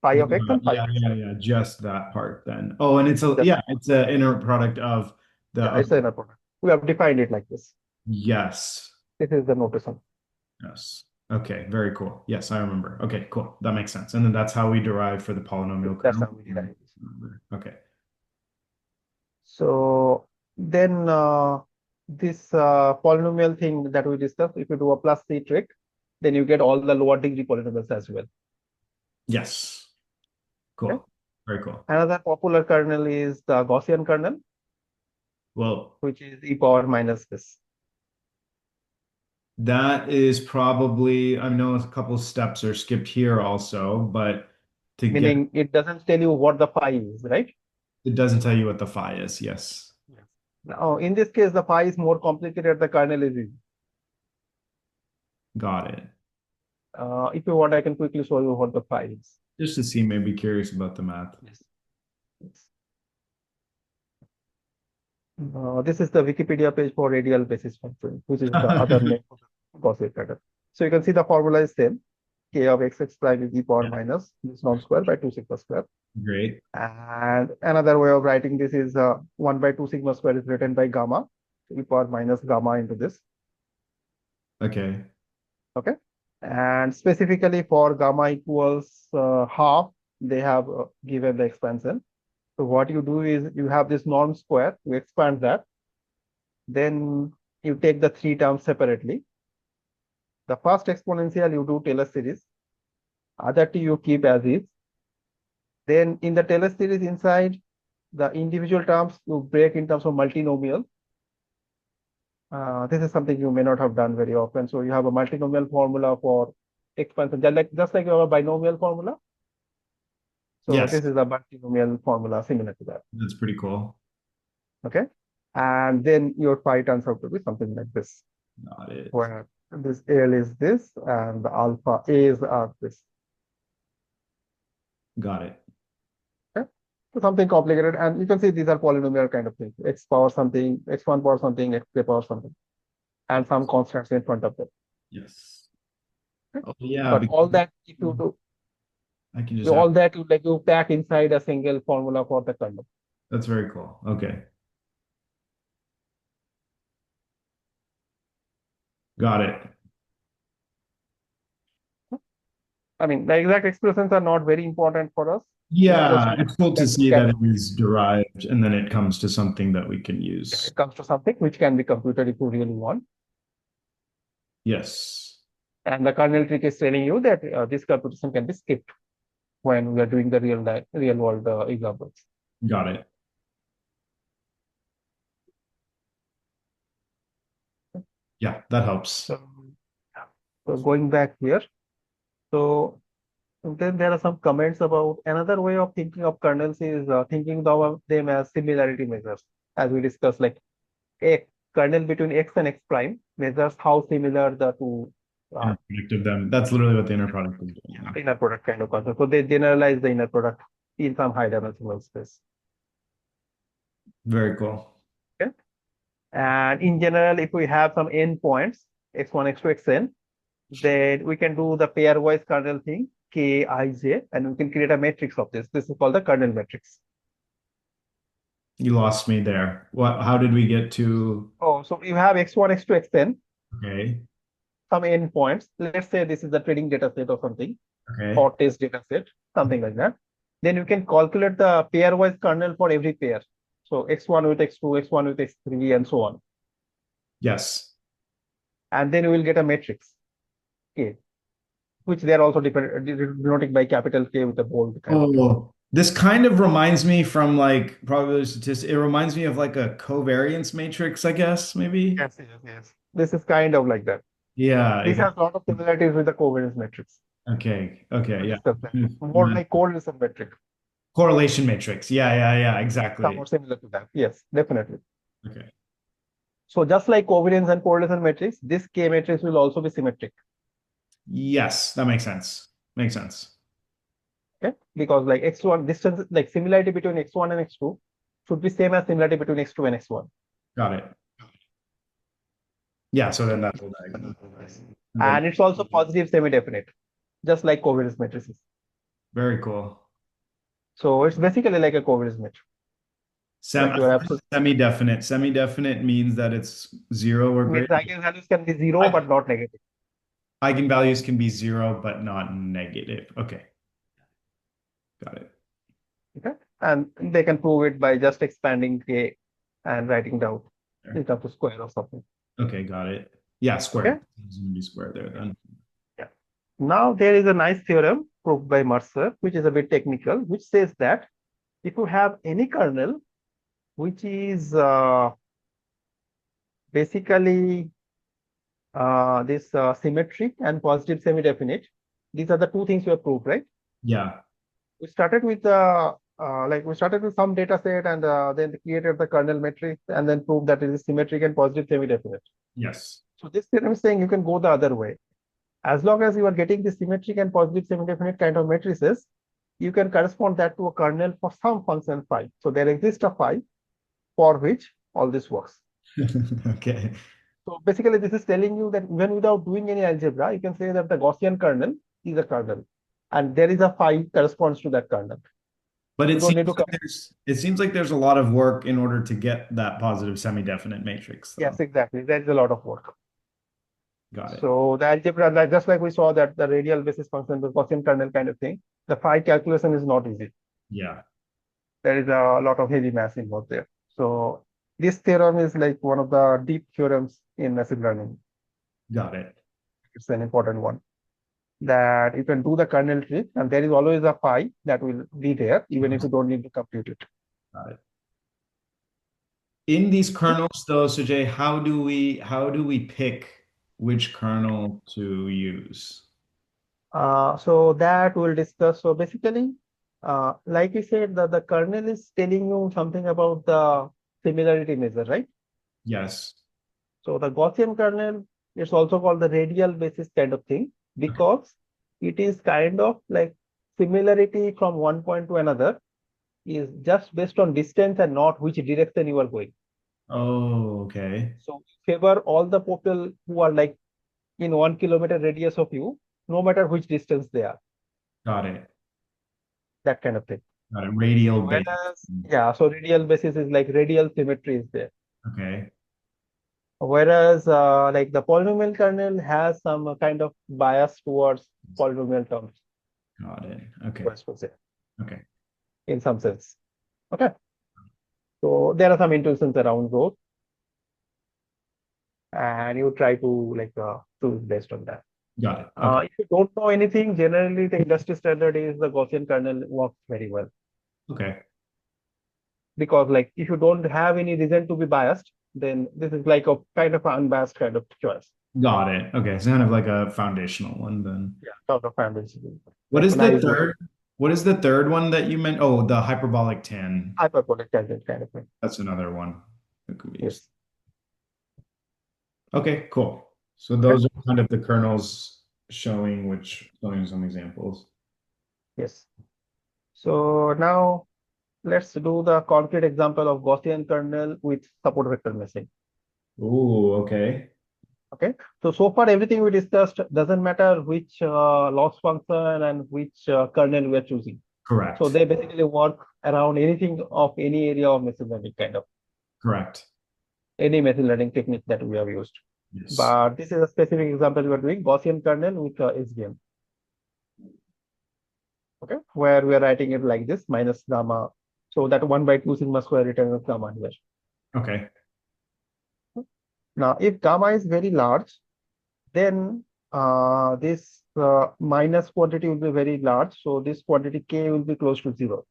phi of x and phi yeah, of yeah, xi. yeah. Just that part then. Oh, and That's it. it's a inner product of the Yeah, it's an inner product. We have defined it like this. yes. This is the notation. Yes. Okay, very cool. Yes, I remember. Okay, cool. That makes sense. And then that's how we derive for the polynomial That's kernel. how we derive this. Okay. So then this polynomial thing that we discussed, if you do a plus C trick, then you get all the lower degree polynomials as well. Yes. Okay. Cool. Very cool. Another popular kernel is the Gaussian kernel, Well, which is e power minus this. that is probably, I know a couple steps are skipped here also, but to get Meaning it doesn't tell you what the phi is, right? it doesn't tell you what the phi is. Yes. Yes. Now, in this case, the phi is more complicated, the kernel is easy. Got it. If you want, I can quickly show you what the phi is. Just to see, maybe curious about the math. Yes. Yes. This is the Wikipedia page for radial basis function, which is the other name for the Gaussian pattern. So you can see the formula is same. K of x prime is e power Yeah, minus this norm square by 2 sigma square. great. And another way of writing this is 1 by 2 sigma square is written by gamma, e power minus gamma into this. Okay. Okay. And specifically for gamma equals half, they have given the expansion. So what you do is you have this norm square, you expand that, then you take the three terms separately. The first exponential you do Taylor series, other two you keep as is. Then in the Taylor series inside, the individual terms you break in terms of multinomial. This is something you may not have done very often. So you have a multinomial formula for expansion, just like you have a binomial formula. So Yes, this is a multinomial formula similar to that. that's pretty cool. Okay. And then your phi turns out to be something like this, Got it. where this L is this and the alpha A's are this. Got it. Okay. So something complicated. And you can see these are polynomial kind of things. X power something, x1 power something, x3 power something, and some constants in front of them. Yes. Okay. Oh, yeah, But all because that, if you do, I can just add. all that you pack inside a single formula for the kernel. That's very cool. Okay. Got it. I mean, the exact expressions are not very important for us. It's just Yeah, to it's cool to that we see that can, it is derived and then it comes to something that we can yeah, use. it comes to something which can be computed if you really want. Yes. And the kernel trick is telling you that this computation can be skipped when we are doing the real world examples. Got it. Yeah, that helps. So, yeah. So going back here, so then there are some comments about another way of thinking of kernels is thinking of them as similarity measures, as we discussed, like a kernel between x and x prime measures how similar the two Inner are. product of them. That's literally what the inner product is doing. Yeah, Yeah. inner product kind of concept. So they generalize the inner product in some high dimensional space. Very cool. Okay. And in general, if we have some n points, x1, x2, xn, then we can do the pairwise kernel thing, k, I, j, and we can create a matrix of this. This is called the kernel matrix. You lost me there. How did we get to? Oh, so you have x1, x2, xn, Okay. some n points. Let's say this is the training data set or something, Okay. or test data set, something like that. Then you can calculate the pairwise kernel for every pair. So x1 with x2, x1 with x3, and so on. Yes. And then you will get a matrix, K, which they are also denoting by capital K with a bold kind of thing. Oh, This kind of reminds me from like probability statistics. It reminds me of like a covariance matrix, I guess, maybe. Yes, yes, yes. This is kind of like that. Yeah, This it has a lot of similarities with the covariance matrix. okay. Okay. We'll Yeah. discuss that. More like correlation metric. Correlation matrix. Yeah. Yeah. Yeah. Exactly. Somewhat similar to that. Yes, definitely. Okay. So just like covariance and correlation matrix, this K matrix will also be symmetric. Yes, that makes sense. Makes sense. Okay, because like x1 distance, like similarity between x1 and x2 should be same as similarity between x2 and x1. Got it. Yeah. So then that whole diagonal. And then And it's also positive semi-definite, just like covariance matrices. very cool. So it's basically like a covariance matrix. Sem Like you are absolute semi-definite. Semi-definite means that it's zero or means greater. eigenvalues can be zero I- but not negative. Eigenvalues can be zero, but not negative. Okay. Got it. Okay, and they can prove it by just expanding K and writing down There. in terms of square or something. Okay. Got it. Yeah. Okay. Square. It's going to be square there then. Yeah. Now there is a nice theorem proved by Mercer, which is a bit technical, which says that if you have any kernel which is basically this symmetric and positive semi-definite, these are the two things we have proved, right? Yeah. We started with we started with some data set and then created the kernel matrix and then proved that it is symmetric and positive semi-definite. Yes. So this theorem is saying you can go the other way. As long as you are getting the symmetric and positive semi-definite kind of matrices, you can correspond that to a kernel for some function phi. So there exists a phi for which all this works. Okay. So basically, this is telling you that even without doing any algebra, you can say that the Gaussian kernel is a kernel, and there is a phi corresponds to that kernel. But You don't need to come. it seems like there's a lot of work in order to get that positive semi-definite matrix, Yes, though. exactly. There is a lot of work. Got it. So the algebra, just like we saw that the radial basis function, the Gaussian kernel kind of thing, the phi calculation is not easy. Yeah. There is a lot of heavy math involved there. So this theorem is like one of the deep theorems in machine learning. Got it. It's an important one that you can do the kernel trick, and there is always a phi that will be there, even if you don't need to compute it. Got it. In these kernels, though, Sujay, how do we pick which kernel to use? So that we'll discuss. So basically, like we said, the kernel is telling you something about the similarity measure, right? Yes. So the Gaussian kernel is also called the radial basis kind of thing Okay. because it is kind of like similarity from one point to another is just based on distance and not which direction you are going. Oh, okay. So favor all the people who are like in 1 kilometer radius of you, no matter which distance they are, Got it. that kind of thing. Got it. Radial base. Whereas, yeah, so radial basis is like radial symmetry is there. Okay. Whereas, like the polynomial kernel has some kind of bias towards polynomial terms, Got it. Okay. I suppose, yeah, Okay. in some sense. Okay. So there are some intuitions around those, and you try to like choose based on that. Got it. Okay. If you don't know anything, generally the industry standard is the Gaussian kernel works very well. Okay. Because like if you don't have any reason to be biased, then this is like a kind of unbiased kind of choice. Got it. Okay. It's kind of like a foundational one then. Yeah, sort of families. What Like is when I the use third? What is the third one that you meant? Oh, the hyperbolic tan. hyperbolic tangent kind of thing. That's another one that could be used. Yes. Okay, cool. So Okay. those are kind of the kernels showing some examples. Yes. So now let's do the concrete example of Gaussian kernel with support vector meshing. Ooh, okay. Okay. So far everything we discussed doesn't matter which loss function and which kernel we are choosing. So Correct. they basically work around anything of any area of machine learning kind of Correct. any machine learning technique that we have used. Yes. But this is a specific example we are doing Gaussian kernel with SVM. Okay, where we are writing it like this minus gamma. So that 1/2 sigma square written as gamma here. Okay. Now, if gamma is very large, then this minus quantity will be very large. So this quantity k will be close to 0.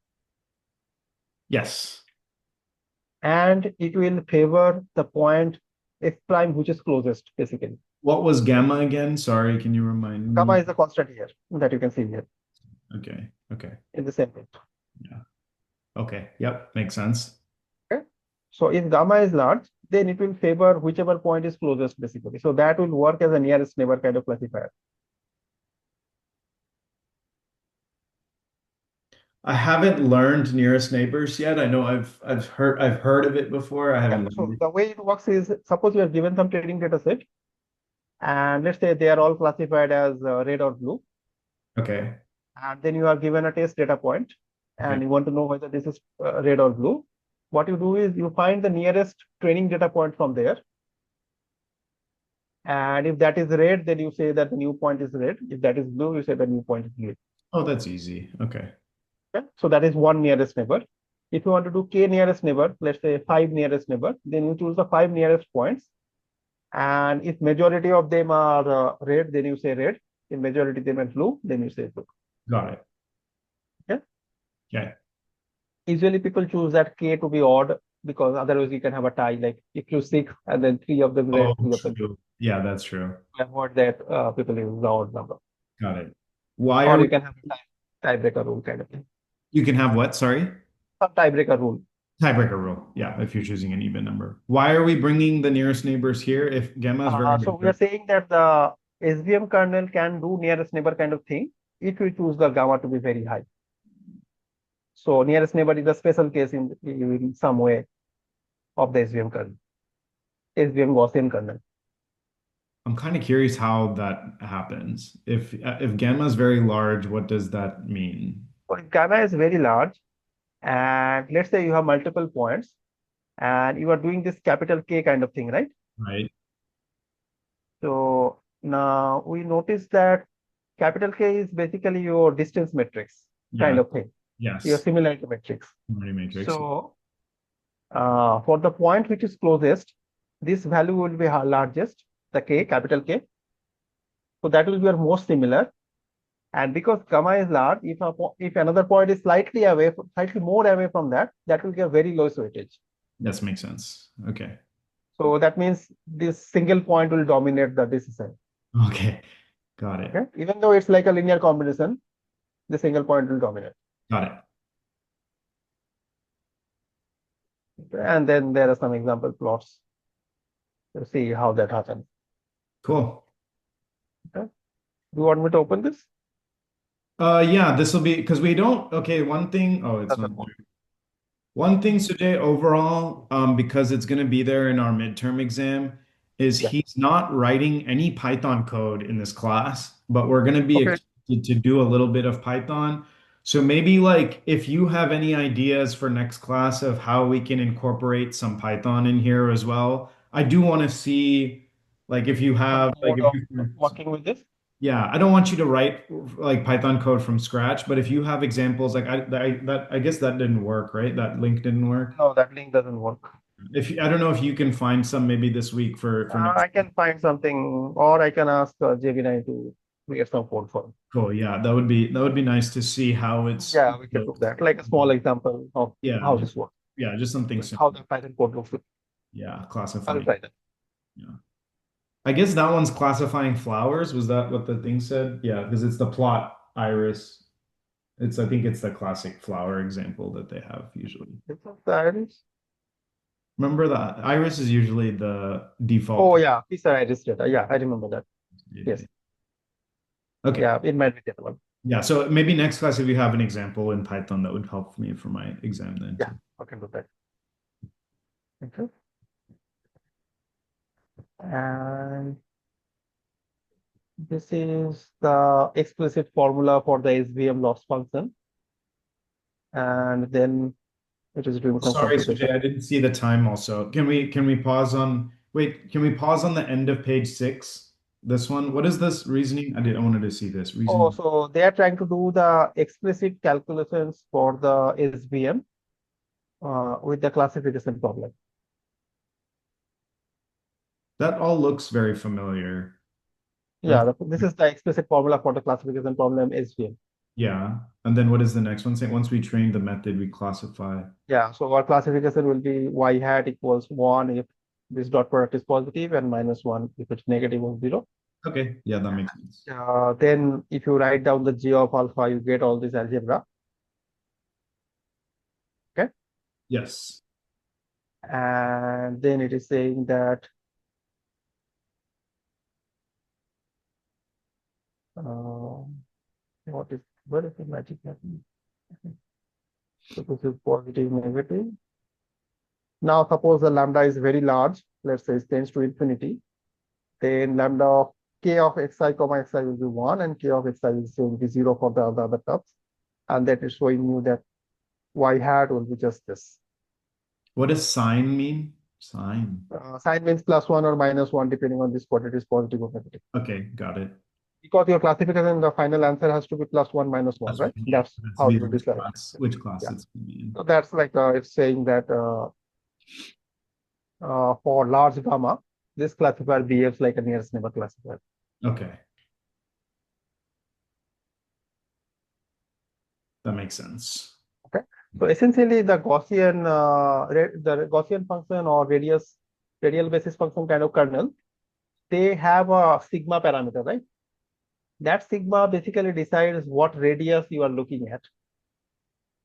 Yes. and it will favor the point x prime which is closest basically. What was gamma again? Sorry, can you remind Gamma me? is the constant here that you can see here Okay. Okay. in the same page. Yeah. Okay. Yep. Makes sense. Okay. So if gamma is large, then it will favor whichever point is closest basically. So that will work as a nearest neighbor kind of classifier. I haven't learned nearest neighbors yet. I know I've heard of it before. I Yeah. haven't So learned it. the way it works is suppose you are given some training data set and let's say they are all classified as red or blue, Okay. and then you are given a test data point Okay. and you want to know whether this is red or blue. What you do is you find the nearest training data point from there. And if that is red, then you say that the new point is red. If that is blue, you say the new point is blue. Oh, that's easy. Okay. Okay? So that is one nearest neighbor. If you want to do k nearest neighbor, let's say five nearest neighbor, then you choose the five nearest points. And if majority of them are red, then you say red. If majority of them are blue, then you say blue. Got it. Okay? Okay. Usually people choose that k to be odd because otherwise you can have a tie. Like if you six and then three of them Oh, red, three of them blue. true. Yeah, that's true. To avoid that, people use the odd number. Got it. Why are Or we? you can have a tiebreaker rule kind of thing. You can have what? Sorry? Some tiebreaker rule. Tiebreaker rule. Yeah, if you're choosing an even number. Why are we bringing the nearest neighbors here if gamma is very So we are large? saying that the SVM kernel can do nearest neighbor kind of thing if we choose the gamma to be very high. So nearest neighbor is a special case in some way of the SVM kernel, SVM Gaussian kernel. I'm kind of curious how that happens. If gamma is very large, what does that mean? So if gamma is very large, and let's say you have multiple points, and you are doing this capital K kind of thing, right? Right? So now we notice that capital K is basically your distance matrix kind Yeah. of thing, your Yes. similarity matrix. Memory matrix. So for the point which is closest, this value will be largest, the K, capital K. So that will be your most similar. And because gamma is large, if another point is slightly away, slightly more away from that, that will give very low weightage. Yes, makes sense. Okay. So that means this single point will dominate the decision. Okay. Got it. Okay. Even though it's like a linear combination, the single point will dominate. Got it. Okay. And then there are some example plots to see how that happens. Cool. Okay. Do you want me to open this? Yeah, this will be because we don't. Okay, one thing. Oh, it's not. Doesn't work. One thing, Sujay, overall, because it's going to be there in our midterm exam, is Yeah. he's not writing any Python code in this class, but we're going to be Okay. expected to do a little bit of Python. So maybe like if you have any ideas for next class of how we can incorporate some Python in here as well, I do want to see like if you Some have like mode if of you working with this. yeah, I don't want you to write like Python code from scratch, but if you have examples, like I guess that didn't work, right? That link didn't work. No, that link doesn't work. If I don't know if you can find some maybe this week for next. I can find something, or I can ask Gemini to create some code for me. Cool. Yeah, that would be nice to see how it's Yeah, we can do that. Like a small example of yeah, how just this works, yeah, just something like how simple. the Python code looks. Yeah, I'll classifying. try that. Yeah. I guess that one's classifying flowers. Was that what the thing said? Yeah, because it's the plot iris. I think it's the classic flower example that they have usually. This is the iris. Remember that iris is usually the default. Oh yeah, these are iris data. Yeah, I remember that. Yes. Okay. Yeah, it might be that one. Yeah. So maybe next class, if you have an example in Python, that would help me for my exam then Yeah, too. I can do that. Okay. And this is the explicit formula for the SVM loss function. And then it is doing some Sorry, Sujay, computation. I didn't see the time also. Can we pause on wait, can we pause on the end of page 6? This one. What is this reasoning? I wanted to see this Oh, reasoning. so they are trying to do the explicit calculations for the SVM with the classification problem. That all looks very familiar. That's Yeah, this is the explicit formula for the classification problem SVM. Yeah. And then what is the next one saying? Once we train the method, we classify. Yeah, so our classification will be y hat equals 1 if this dot product is positive and minus 1 if it's negative or 0. Okay. Yeah, that makes sense. Then if you write down the g of alpha, you get all this algebra. Okay. Yes. And then it is saying that uh, what is what is the magic happening? So this is positive, negative. Now suppose the lambda is very large, let's say it tends to infinity, then lambda of k of xi comma xi will be 1 and k of xi will be 0 for the other terms. And that is showing you that y hat will be just this. What does sign mean? Sign. Sign means plus 1 or minus 1 depending on this what it is positive or negative. Okay, got it. Because your classification, the final answer has to be plus 1 minus 1, That's right? yeah. That's That's how be you decide. which class Yeah. it's gonna be in. So that's like it's saying that for large gamma, this classifier behaves like a nearest neighbor classifier. Okay, that makes sense. Okay. So essentially, the Gaussian function or radial basis function kind of kernel, they have a sigma parameter, right? That sigma basically decides what radius you are looking at.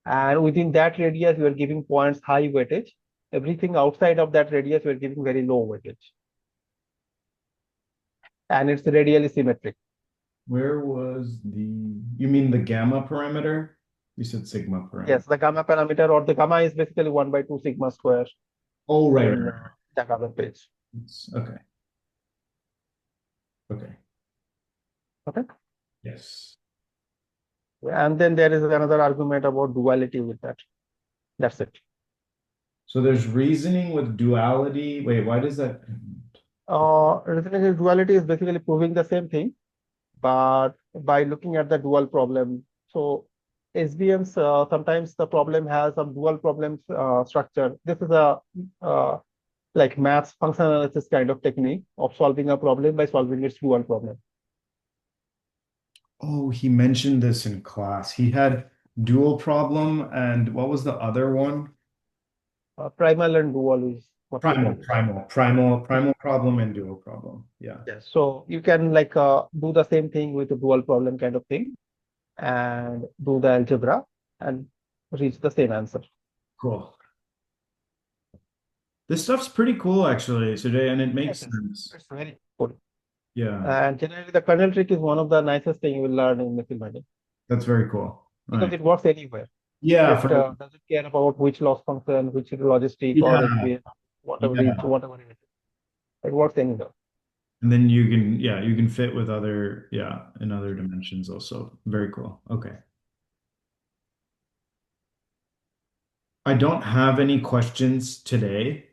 And within that radius, you are giving points high weightage. Everything outside of that radius, you are giving very low weightage. And it's radially symmetric. Where was you mean the gamma parameter? You said sigma parameter. Yes, the gamma parameter or the gamma is basically 1 by 2 sigma square Oh, right, right, in that other page. okay. Okay. Okay. Yes. And then there is another argument about duality with that. That's it. So there's reasoning with duality. Wait, why does that? Reasoning duality is basically proving the same thing, but by looking at the dual problem. So SVMs, sometimes the problem has some dual problems structure. This is a like maths function analysis kind of technique of solving a problem by solving its dual problem. Oh, he mentioned this in class. He had dual problem, and what was the other one? Primal and dual is what we call it. Primal problem and dual problem. Yeah. Yes. So you can like do the same thing with a dual problem kind of thing and do the algebra and reach the same answer. Cool. This stuff's pretty cool actually today, and it makes Yes, yes. sense. It's very cool. Yeah, And generally, the kernel trick is one of the nicest thing you will learn in machine learning that's very cool. All because right. it works anywhere. Yeah, It doesn't care about which loss function, which logistic or yeah, SVM, whatever it, yeah. whatever it is. It works anywhere. And then you can fit with in other dimensions also. Very cool. Okay. I don't have any questions today.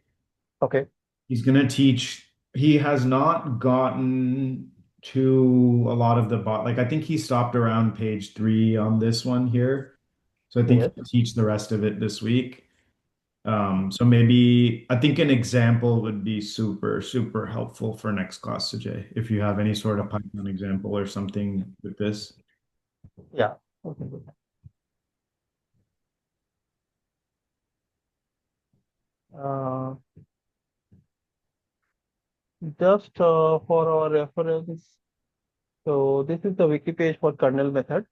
Okay. He's going to teach. He has not gotten to a lot of the like I think he stopped around page 3 on this one here. So I think Yes. he'll teach the rest of it this week. So maybe I think an example would be super, super helpful for next class, Sujay, if you have any sort of Python example or something with this. Yeah. Okay. Good. Uh, just for our reference, so this is the wiki page for kernel method.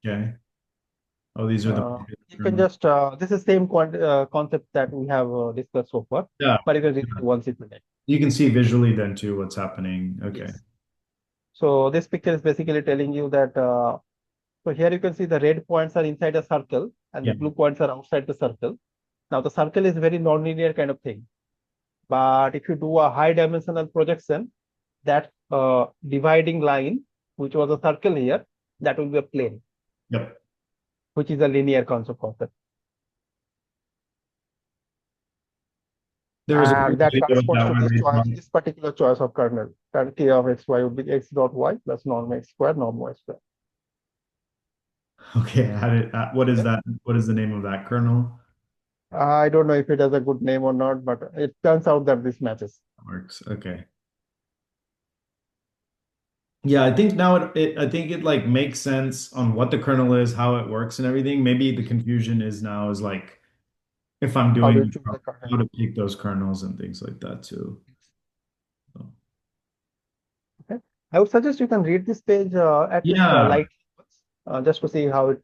Okay. Oh, these are the You can just this is same concept that we have discussed so far, yeah. but you can read it once if you like. You can see visually then too what's happening. Okay. Yes. So this picture is basically telling you that so here you can see the red points are inside a circle and the Yeah. blue points are outside the circle. Now the circle is very nonlinear kind of thing, but if you do a high dimensional projection, that dividing line, which was a circle here, that will be a plane, Yep. which is a linear concept. There was a And cool that video of corresponds that to one this choice, later. this particular choice of kernel. And k of xy would be x dot y plus norm x square norm y square. Okay. What is Okay. that? What is the name of that kernel? I don't know if it has a good name or not, but it turns out that this matches. Works. Okay. Yeah, I think now I think it like makes sense on what the kernel is, how it works and everything. Maybe the confusion is now is like if I'm How do you doing choose the how kernel? to pick those kernels and things like that too. So, Okay. I would suggest you can read this page at least yeah, light just to see how it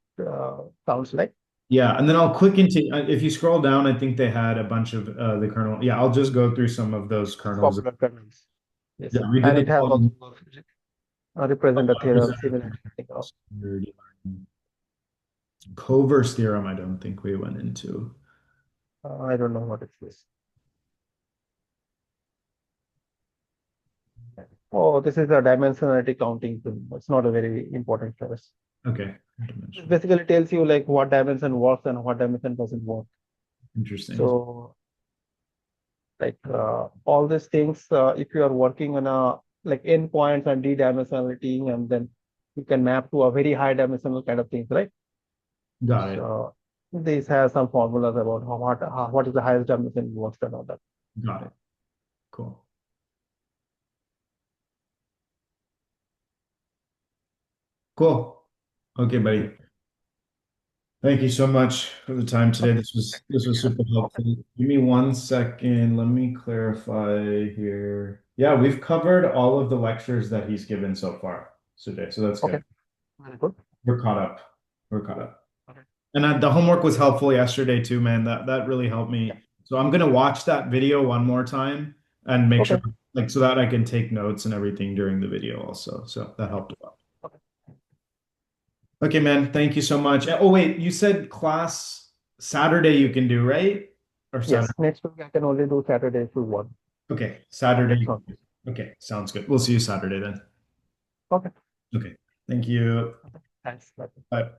sounds like. yeah, and then I'll click into if you scroll down, I think they had a bunch of the kernel. Yeah, I'll just go through some of those kernels. Popular kernels. Yeah, Yes. we did And the it has also one represent a theorem, percent similarity. Cover's theorem. I don't think we went into. I don't know what is this. Oh, this is a dimensionality counting tool. It's not a very important for us. Okay, It dimension. basically tells you like what dimension works and what dimension doesn't work. Interesting. So like all these things, if you are working on a like endpoints and d-dimensionality, and then you can map to a very high dimensional kind of things, right? Got it. So this has some formulas about what is the highest dimension works and all that. Got it. Cool. Cool. Okay, buddy. Thank you so much for the time today. Okay. This was Yeah. super Okay. helpful. Give me 1 second. Let me clarify here. Yeah, we've covered all of the lectures that he's given so far today, so that's Okay. good. Very good. We're caught up. We're caught up. Okay. And the homework was helpful yesterday too, man. That really helped Yeah. me. So I'm gonna watch that video one more time and make sure, Okay. like, so that I can take notes and everything during the video also. So that helped a lot. Okay. Okay, man. Thank you so much. Oh, wait, you said class Saturday you can do, right? Or Saturday? Yes. Next week I can only do Saturday if you want. Okay, That's Saturday. not. Okay, sounds good. We'll see you Saturday then. Okay. Okay. Thank you. Okay. Thanks. Bye. Bye.